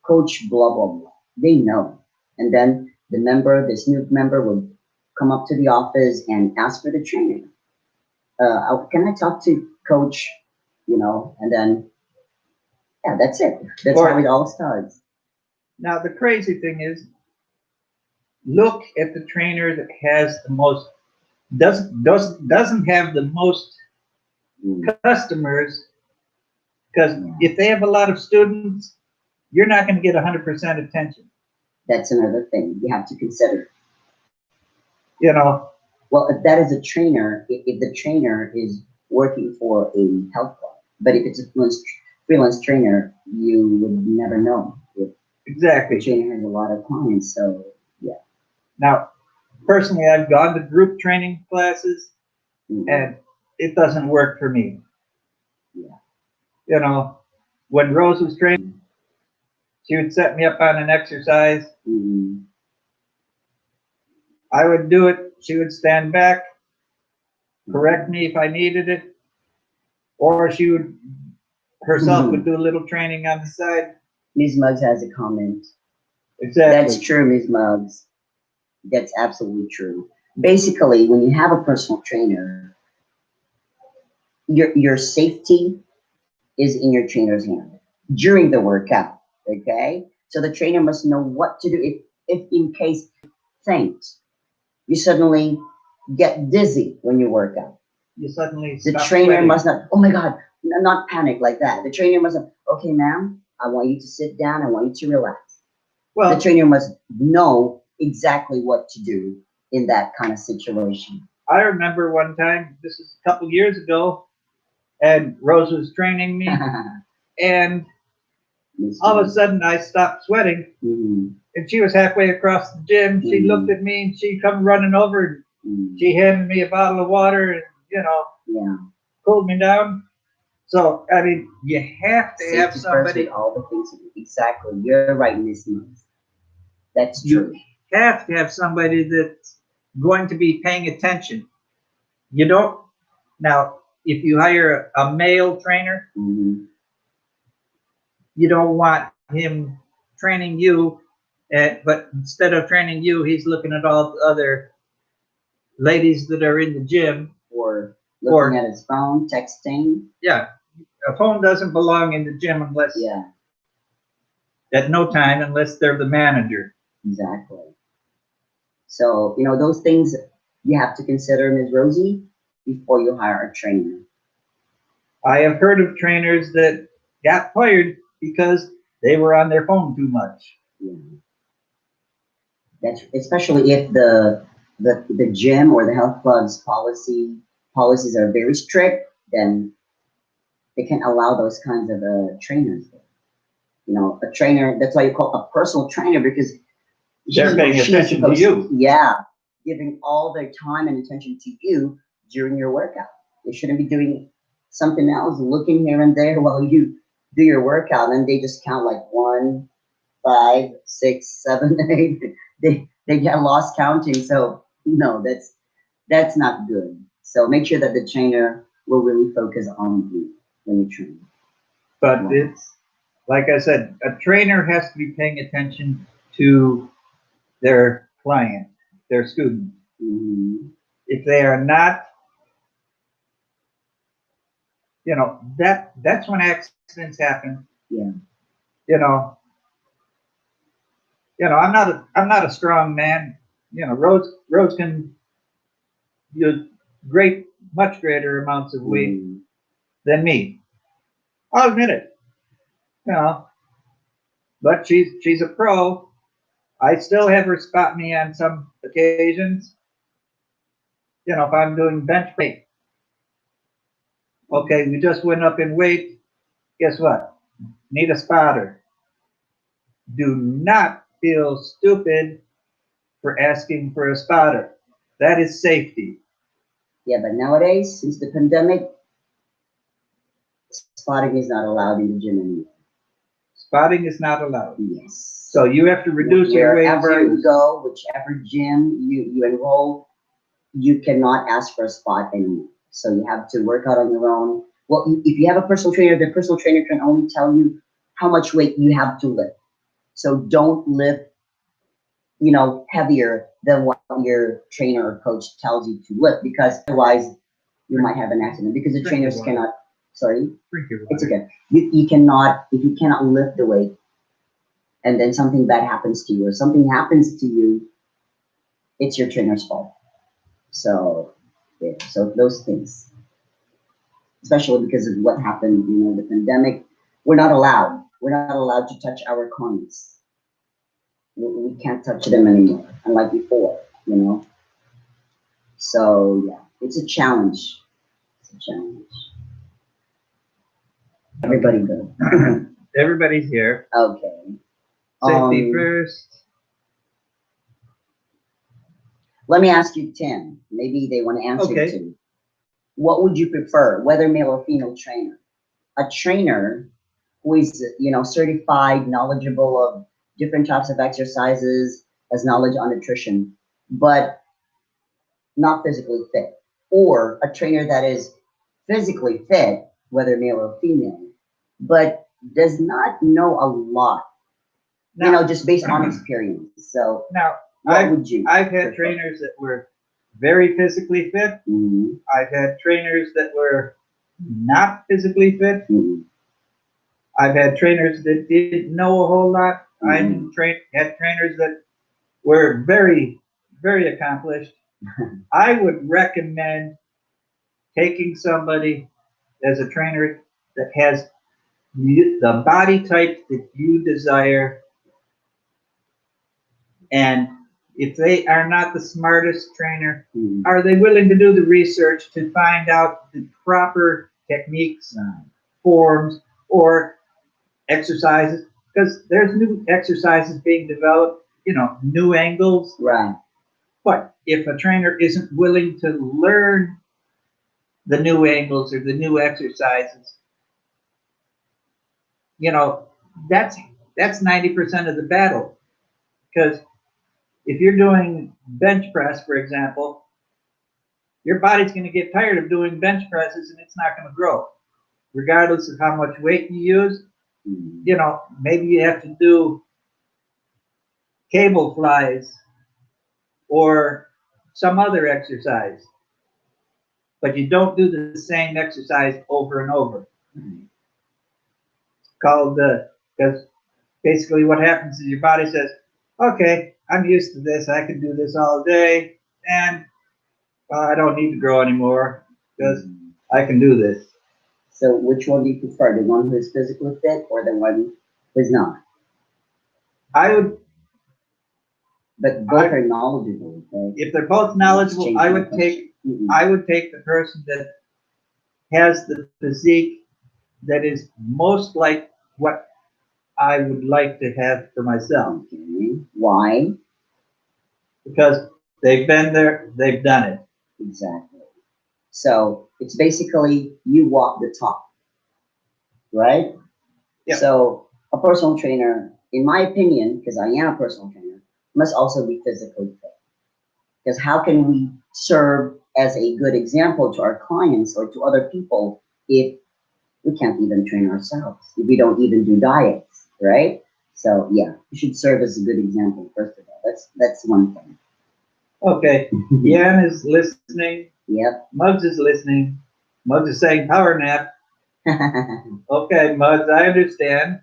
Coach blah, blah, blah. They know. And then this new member would come up to the office and ask for the trainer. Can I talk to coach? And then, yeah, that's it. That's Or- how it all starts. Now, the crazy thing is, look at the trainer that has the most, doesn't have the most Mm, customers, because Yeah. if they have a lot of students, you're not going to get 100% attention. That's another thing you have to consider. You know, Well, if that is a trainer, if the trainer is working for a health club, but if it's a freelance trainer, you would never know if the exactly. trainer has a lot of clients. So yeah. Now, personally, I've gone to group training classes, Mhm. and it doesn't work for me. Yeah. You know, when Rose was training, she would set me up on an exercise. Mhm. I would do it. She would stand back, correct me if I needed it, or she would herself would do a little training on the side. Ms. Muggs has a comment. Exactly. That's true, Ms. Muggs. That's absolutely true. Basically, when you have a personal trainer, your safety is in your trainer's hand during the workout. Okay, so the trainer must know what to do if in case faint, you suddenly get dizzy when you work out. You suddenly The stop trainer sweating. must not. Oh my God, not panic like that. The trainer must not. Okay, ma'am, I want you to sit down. I want you to relax. The Well, trainer must know exactly what to do in that kind of situation. I remember one time, this is a couple years ago, and Rose was training me, and all of a sudden I stopped sweating, Mhm, and she was halfway across the gym. She looked at me, and she come running over, and mhm. she handed me a bottle of water, and Yeah, cooled me down. So I mean, you have to have safety first somebody. with all the things. Exactly, you're right, Miss Mills. That's You true. have to have somebody that's going to be paying attention. You don't now. If you hire a male trainer, Mhm. you don't want him training you, but instead of training you, he's looking at all the other ladies that are in the gym. Or Or looking at his phone, texting. yeah, a phone doesn't belong in the gym unless Yeah, at no time unless they're the manager. exactly. So, those things you have to consider, Ms. Rosie, before you hire a trainer. I have heard of trainers that got fired because they were on their phone too much. Yeah. That's especially if the gym or the health club's policies are very strict, then they can allow those kinds of trainers. A trainer, that's why you call a personal trainer, because They're he or paying she is attention to supposed you. yeah, giving all their time and attention to you during your workout. They shouldn't be doing something else, looking here and there while you do your workout, and they just count like 1, 5, 6, 7, 8. They get lost counting. So no, that's not good. So make sure that the trainer will really focus on you when you train. But Wow. it's like I said, a trainer has to be paying attention to their client, their student. Mhm. If they are not, that's when accidents happen. Yeah. You know, I'm not a strong man. Rose can use much greater amounts of weight Mhm. than me. I'll admit it. You know, but she's a pro. I still have her spot me on some occasions. If I'm doing bench press, okay, we just went up in weight. Guess what? Need a spotter. Do not feel stupid for asking for a spotter. That is safety. Yeah, but nowadays, since the pandemic, spotting is not allowed in the gym anymore. Spotting is not allowed. Yes. So you have to reduce your weight Wherever you use. go, whichever gym you enroll, you cannot ask for a spot anymore. So you have to work out on your own. Well, if you have a personal trainer, the personal trainer can only tell you how much weight you have to lift. So don't lift, heavier than what your trainer or coach tells you to lift, because otherwise you might have an accident, because the Drink your trainers water. cannot, sorry, Drink your it's water. okay. You cannot, if you cannot lift the weight and then something bad happens to you, or something happens to you, it's your trainer's fault. So, yeah, so those things, especially because of what happened, the pandemic, we're not allowed. We're not allowed to touch our clients. We can't touch them anymore, unlike before. So yeah, it's a challenge. It's a challenge. Everybody good. Everybody's here. Okay. Safety Um, first. Let me ask you, Tim. Maybe they want to answer Okay. too. What would you prefer, whether male or female trainer? A trainer who is, certified, knowledgeable of different types of exercises, has knowledge on nutrition, but not physically fit, or a trainer that is physically fit, whether male or female, but does not know a lot, Now, just based on experience. So now what would you? I've had prefer? trainers that were very physically fit. Mhm, I've had trainers that were not physically fit. mhm, I've had trainers that didn't know a whole lot. Mhm. Had trainers that were very, very accomplished. I would recommend taking somebody as a trainer that has the body type that you desire. And if they are not the smartest trainer, mhm. are they willing to do the research to find out the proper techniques, forms, or exercises? Because there's new exercises being developed, new angles. Right. But if a trainer isn't willing to learn the new angles or the new exercises, that's 90% of the battle. Because if you're doing bench press, for example, your body's going to get tired of doing bench presses and it's not going to grow, regardless of how much weight you use. Mhm. Maybe you have to do cable flies or some other exercise, but you don't do the same exercise over and over. Called because basically what happens is your body says, okay, I'm used to this. I can do this all day, and I don't need to grow anymore because Mhm. I can do this. So which one do you prefer, the one who is physically fit or the one who is not? I would, But both are knowledgeable, okay? if they're both knowledgeable, I would take the person that has the physique that is most like what I would like to have for myself, Okay. Why? because they've been there, they've done it. Exactly. So it's basically you walk the talk, right? Yeah. So a personal trainer, in my opinion, because I am a personal trainer, must also be physically fit. Because how can we serve as a good example to our clients or to other people if we can't even train ourselves, if we don't even do diets, right? So yeah, you should serve as a good example first of all. That's one thing. Okay, Yan is listening. Yep. Muggs is listening. Muggs is saying power nap. Okay, Muggs, I understand.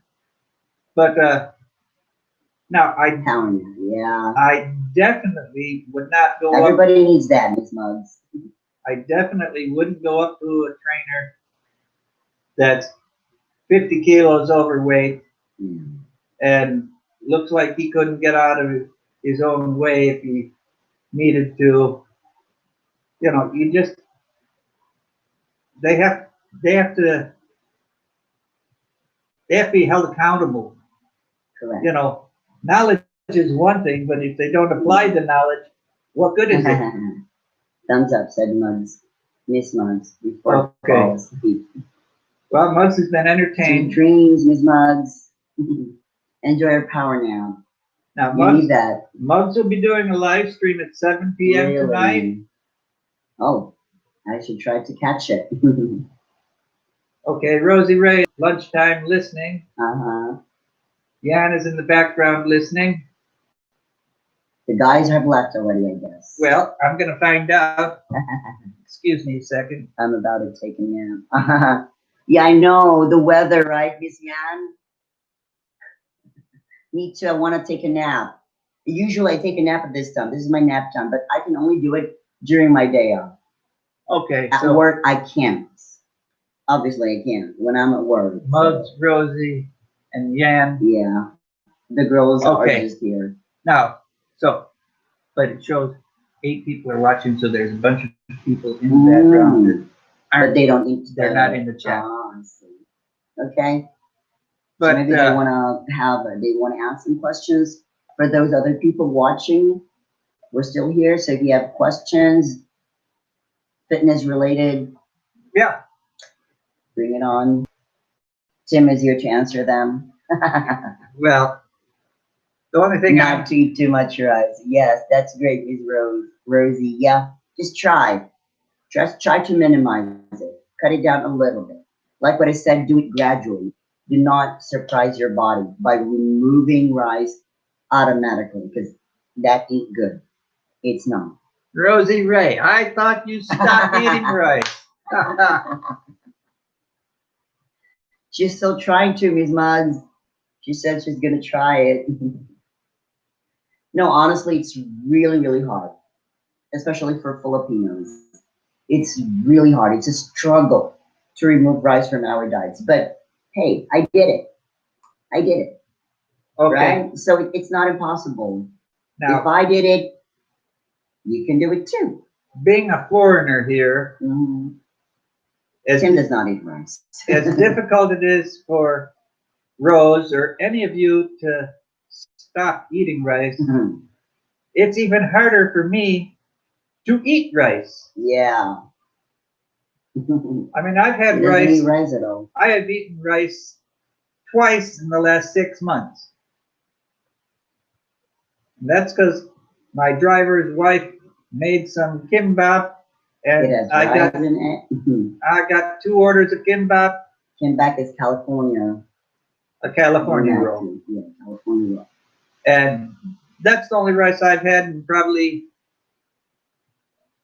But now Pound, yeah. I definitely would not go up. Everybody needs that, Miss Muggs. I definitely wouldn't go up to a trainer that's 50 kilos overweight Yeah. and looks like he couldn't get out of his own way if he needed to. You just they have they have to be held accountable. Correct. Knowledge is one thing, but if they don't apply the knowledge, what good is it? Thumbs up, said Muggs. Miss Muggs, before Okay. fall asleep. Well, Muggs has been Sweet entertained. dreams, Miss Muggs. Enjoy your power now. Now, You need that. Muggs will be doing a live stream at 7 p.m. Really? tonight. Oh, I should try to catch it. Okay, Rosie Ray, lunchtime listening. Uh-huh. Yan is in the background listening. The guys have left already, I guess. Well, I'm going to find out. Excuse me a second. I'm about to take a nap. Yeah, I know. The weather, right, Miss Yan? Me too. I want to take a nap. Usually I take a nap at this time. This is my nap time, but I can only do it during my day off. Okay, At so work, I can't. Obviously, I can't when I'm at work. Muggs, Rosie, and Yan. Yeah, the girls are Okay. just here. Now, so, but it shows 8 people are watching, so there's a bunch of people in the background that But aren't, they don't eat. they're not in the chat. Ah, I see. Okay. So But, maybe they want to they want to ask some questions for those other people watching. We're still here, so if you have questions, fitness related, yeah, bring it on. Tim is here to answer them. well, the only thing Not to eat too much rice. Yes, that's great, Ms. Rosie. Yeah, just try. Just try to minimize it. Cut it down a little bit. Like what I said, do it gradually. Do not surprise your body by removing rice automatically because that ain't good. It's not. Rosie Ray, I thought you stopped eating rice. She's still trying to, Ms. Muggs. She said she's gonna try it. No, honestly, it's really, really hard, especially for Filipinos. It's really hard. It's a struggle to remove rice from our diets. But hey, I did it. I did it. Okay, Right? So it's not impossible. If now, I did it, you can do it too. being a foreigner here, Mhm. as, Tim does not eat rice. as difficult it is for Rose or any of you to stop eating rice, Mhm. it's even harder for me to eat rice. Yeah. I mean, I've He had doesn't rice, eat rice at all. I have eaten rice twice in the last 6 months. And that's because my driver's wife made some kimbap, It and has I rice got in it. Mhm. 2 orders of kimbap, Came back as California. a California roll. Vernacular. Yeah, California roll. And that's the only rice I've had in probably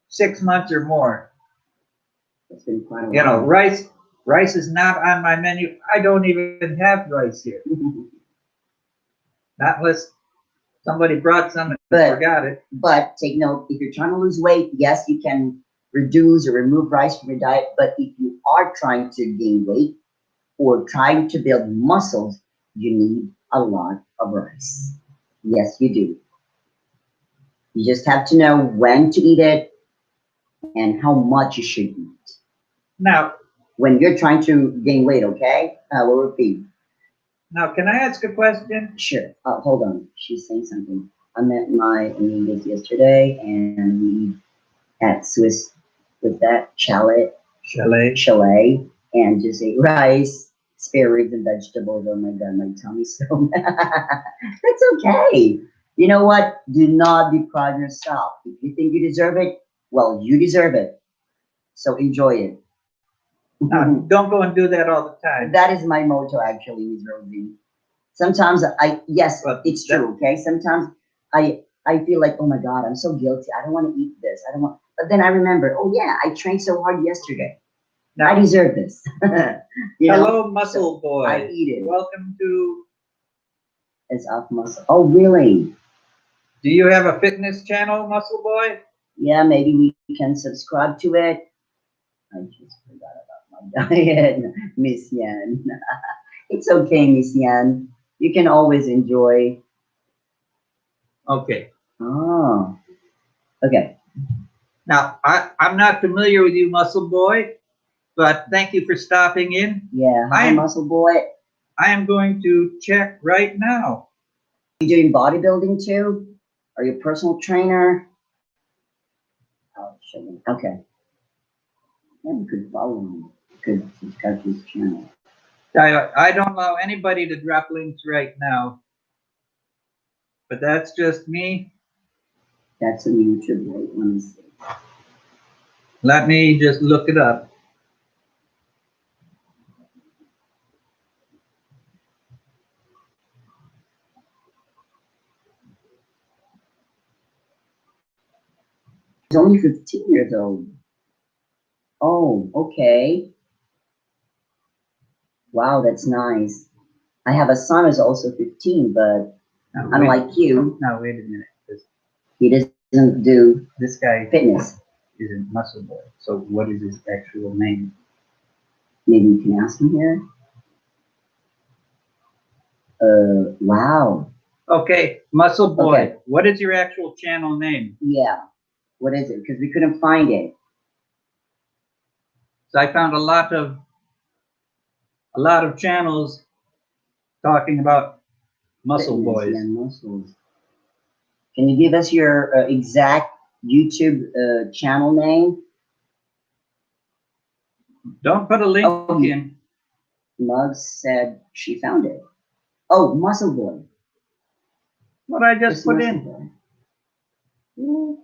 6 months or more. It's been quite a while. You know, rice is not on my menu. I don't even have rice here. Not unless somebody brought some and But- forgot it. But take note, if you're trying to lose weight, yes, you can reduce or remove rice from your diet. But if you are trying to gain weight or trying to build muscles, you need a lot of rice. Yes, you do. You just have to know when to eat it and how much you should eat. Now, When you're trying to gain weight, okay? We'll repeat. can I ask a question? Sure. Hold on. She's saying something. I met my amigos yesterday and we at Swiss with that chalet and just ate rice, spare ribs, and vegetables. Oh my god, my tummy's so that's okay. You know what? Do not deprive yourself. If you think you deserve it, well, you deserve it. So enjoy it. Now, don't go and do that all the time. That is my motto, actually, Ms. Rosie. Sometimes yes, But it's true. Okay, sometimes I feel like, oh my god, I'm so guilty. I don't want to eat this. I don't want. But then I remember, oh yeah, I trained so hard yesterday. I Now, deserve this. You know, hello, Muscle I Boy. eat it. Welcome to. It's off muscle. Oh really? Do you have a fitness channel, Muscle Boy? Yeah, maybe we can subscribe to it. I just forgot about my diet, Miss Yan. It's okay, Miss Yan. You can always enjoy. Okay. Oh, okay. Now, I'm not familiar with you, Muscle Boy, but thank you for stopping in. Yeah, hi, I'm- muscle boy. I am going to check right now. You doing bodybuilding too? Are you a personal trainer? Oh, shit. Okay. Yeah, you could follow him. You could subscribe to his channel. I don't allow anybody to drop links right now, but that's just me. That's on YouTube, right? Let me see. Let me just look it up. He's only 15 years old. Oh, okay. Wow, that's nice. I have a son who's also 15, but Now, Unlike you, now, wait a minute. he doesn't do This guy fitness. isn't Muscle Boy. So what is his actual name? Maybe you can ask him here. Wow. Okay, Muscle Boy. Okay. What is your actual channel name? Yeah. What is it? Because we couldn't find it. So I found a lot of channels talking about muscle Fitness boys. and muscles. Can you give us your exact YouTube channel name? Don't put a link Oh. in. Muggs said she found it. Oh, Muscle Boy. What I just It's put Muscle in. Boy.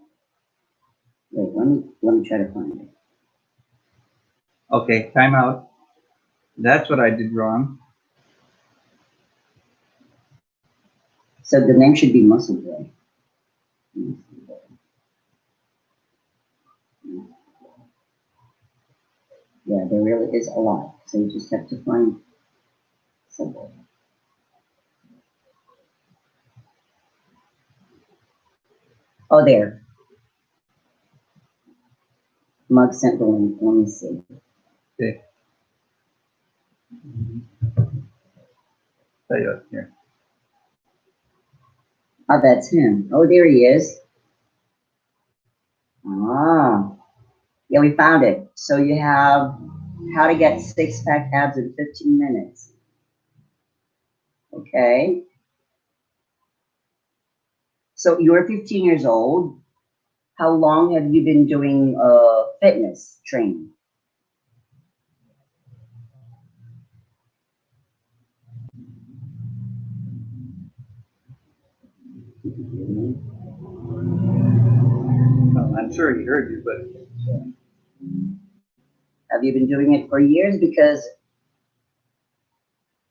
Wait, let me try to find it. Okay, time out. That's what I did wrong. So the name should be Muscle Boy. Yeah, there really is a lot. So you just have to find somebody. Oh, there. Mug sent the link. Let me see. Okay. Tell you what, here. Oh, that's him. Oh, there he is. Ah. Yeah, we found it. So you have how to get six-pack abs in 15 minutes. Okay. So you're 15 years old. How long have you been doing fitness training? Well, I'm sure he heard you, but Have you been doing it for years? Because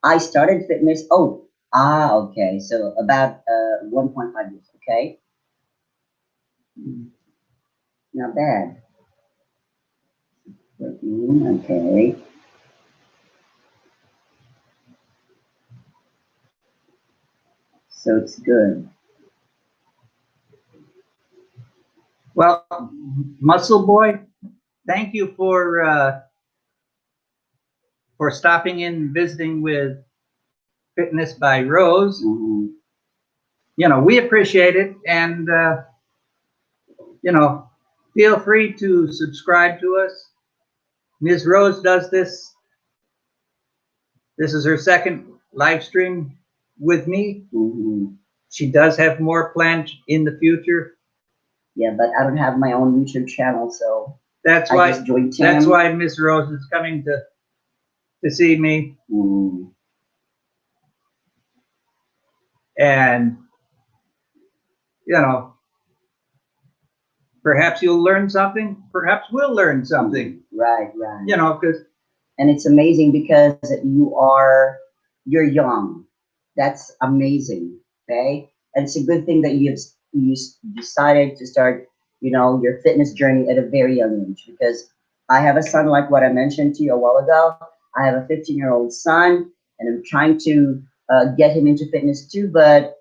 I started fitness. Oh, okay. So about 1.5 years. Okay. Not bad. Okay. So it's good. well, Muscle Boy, thank you for stopping in and visiting with Fitness by Rose. Mhm. You know, we appreciate it, and you know, feel free to subscribe to us. Ms. Rose does this. This is her second live stream with me. Mhm. She does have more planned in the future. Yeah, but I don't have my own YouTube channel, so That's I why just joined Tim. that's why Miss Rose is coming to see me, Mm. and you know, perhaps you'll learn something. Perhaps we'll learn something. Right, right. You know, because And it's amazing because you're young. That's amazing. Okay. And it's a good thing that you decided to start, your fitness journey at a very young age, because I have a son, like what I mentioned to you a while ago. I have a 15-year-old son, and I'm trying to get him into fitness too, but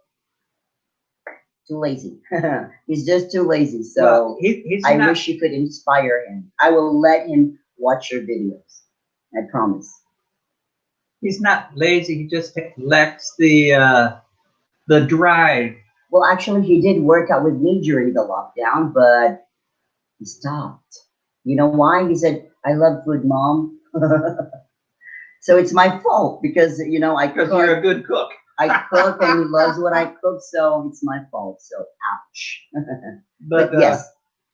too lazy. He's just too lazy. So well, he's I not. wish you could inspire him. I will let him watch your videos. I promise. He's not lazy. He just lacks the drive. Well, actually, he did work out with me during the lockdown, but he stopped. You know why? He said, "I love food, Mom." So it's my fault because I Because cook. you're a good cook. I cook and he loves what I cook, so it's my fault. So ouch. But But yes,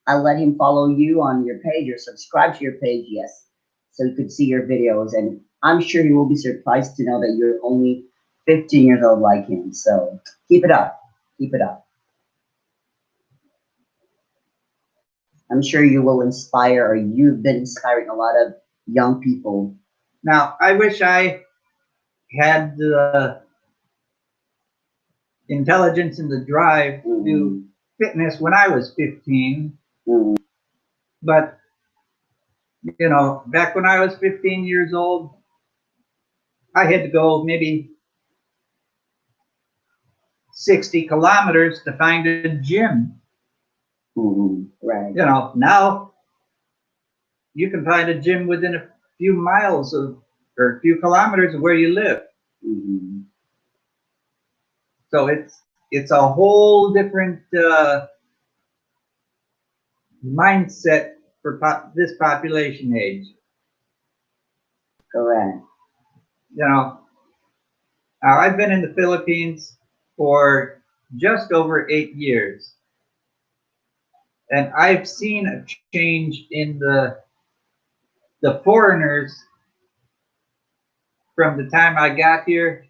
I'll let him follow you on your page or subscribe to your page. Yes, so he could see your videos, and I'm sure he will be surprised to know that you're only 15 years old like him. So keep it up. Keep it up. I'm sure you will inspire, or you've been inspiring a lot of young people. now I wish I had the intelligence and the drive to do fitness when I was 15. Mm. But you know, back when I was 15 years old, I had to go maybe 60 kilometers to find a gym. Right. You know, now you can find a gym within a few miles of, or a few kilometers of where you live. Mhm. So it's a whole different mindset for this population age. Correct. You know, I've been in the Philippines for just over 8 years, and I've seen a change in the foreigners from the time I got here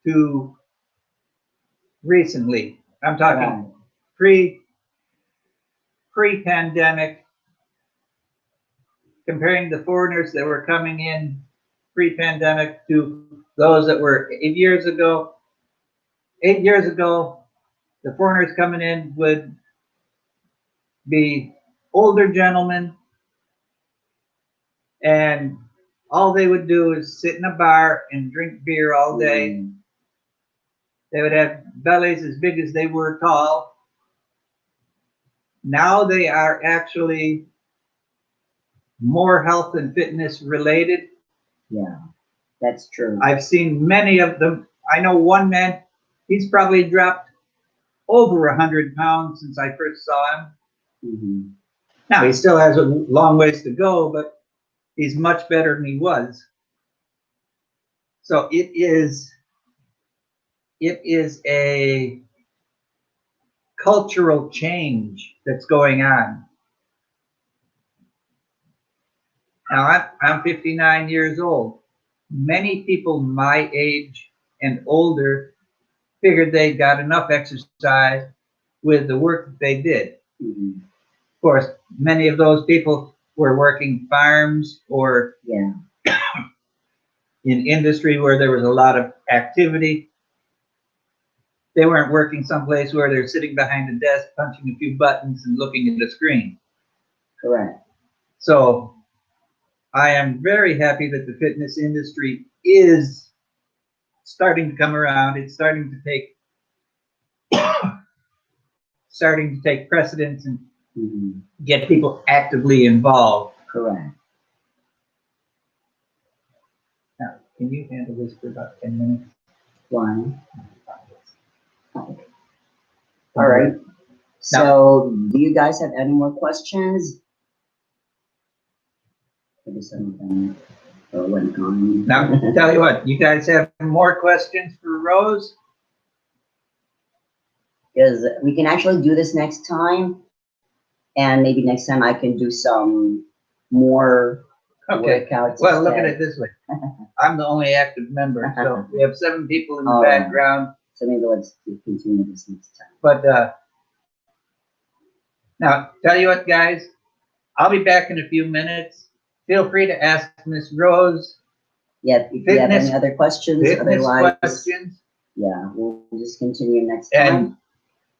to recently. I'm talking Right. pre-pandemic, comparing the foreigners that were coming in pre-pandemic to those that were 8 years ago. 8 years ago, the foreigners coming in would be older gentlemen, and all they would do is sit in a bar and drink beer all day. Mhm. They would have bellies as big as they were tall. Now they are actually more health and fitness related. Yeah, that's true. I've seen many of them. I know one man, he's probably dropped over 100 pounds since I first saw him. Mhm. Now he still has a long ways to go, but he's much better than he was. So it is a cultural change that's going on. Now I'm 59 years old. Many people my age and older figured they got enough exercise with the work that they did. Mhm. Of course, many of those people were working farms or Yeah. in industry where there was a lot of activity. They weren't working someplace where they're sitting behind a desk, punching a few buttons and looking at a screen. Correct. So I am very happy that the fitness industry is starting to come around. It's starting to take precedence and Mhm. get people actively involved. Correct. Now, can you handle this for about 10 minutes? Why? All right. So, do you guys have any more questions? Maybe some of them went gone. Now, tell you what, you guys have more questions for Rose? Because we can actually do this next time, and maybe next time I can do some more Okay. workouts. Well, look at instead. it this way. I'm the only active member, so we have 7 people in the All right. background. So maybe let's continue this next time. But now, tell you what, guys, I'll be back in a few minutes. Feel free to ask Miss Rose Yeah, if you have any other questions, fitness otherwise, questions. yeah, we'll just continue next And, time.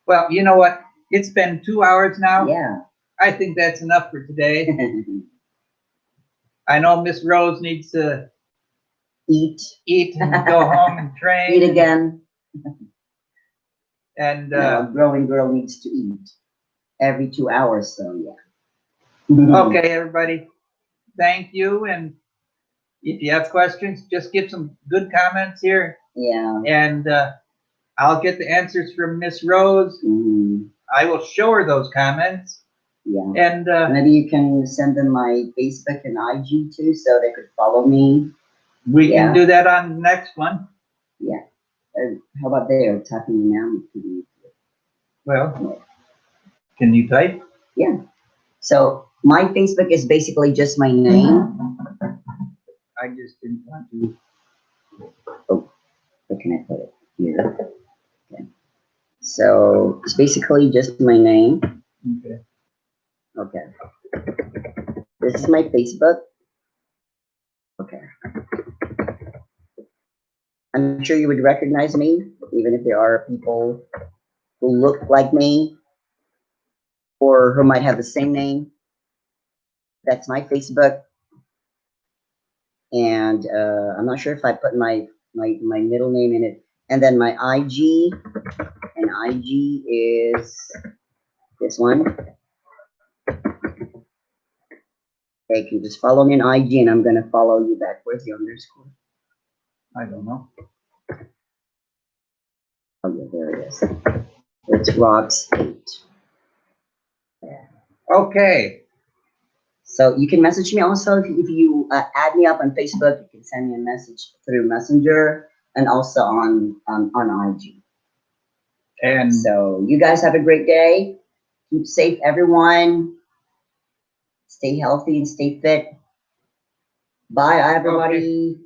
well, you know what? It's been 2 hours now. Yeah. I think that's enough for today. I know Miss Rose needs to Eat. eat and go home and train. Eat again. And A growing girl needs to eat every 2 hours, so yeah. okay, everybody, thank you. And if you have questions, just give some good comments here, Yeah. and I'll get the answers from Miss Rose. Mhm. I will show her those comments, Yeah. and Maybe you can send them my Facebook and IG too, so they could follow me. we Yeah. can do that on the next one. Yeah. How about there? Tapping me now. Well, can you type? Yeah. So my Facebook is basically just my name. I just didn't want to. Where can I put it? Here. Okay. So it's basically just my name. Okay. Okay. This is my Facebook. Okay. I'm sure you would recognize me, even if there are people who look like me or who might have the same name. That's my Facebook. And I'm not sure if I put my middle name in it. And then my IG, and IG is this one. Okay, you can just follow me on IG, and I'm gonna follow you back. Where's the underscore? I don't know. Oh yeah, there it is. It's Rox8. Okay, So you can message me also if you add me up on Facebook. You can send me a message through Messenger and also on IG. and So you guys have a great day. Keep safe, everyone. Stay healthy and stay fit. Bye, everybody.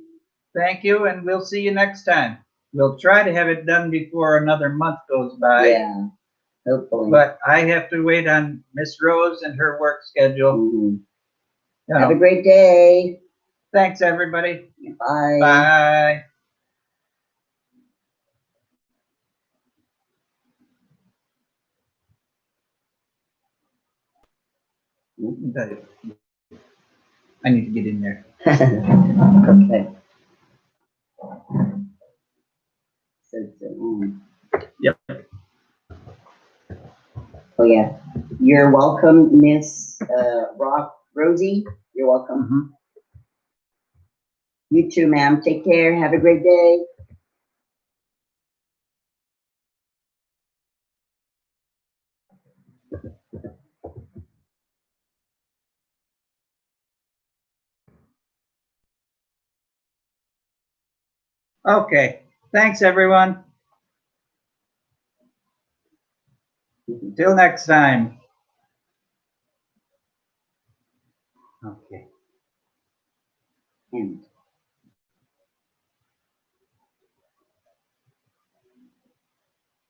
thank you, and we'll see you next time. We'll try to have it done before another month goes by. Yeah, hopefully. But I have to wait on Miss Rose and her work schedule. Mhm. You Have a know. great day. Thanks, everybody. Bye. Bye. I need to get in there. Okay. Yep. Oh yeah. You're welcome, Miss Rosie. You're welcome. Mhm. You too, ma'am. Take care. Have a great day. Okay. Thanks, everyone. Till next time. Okay. End.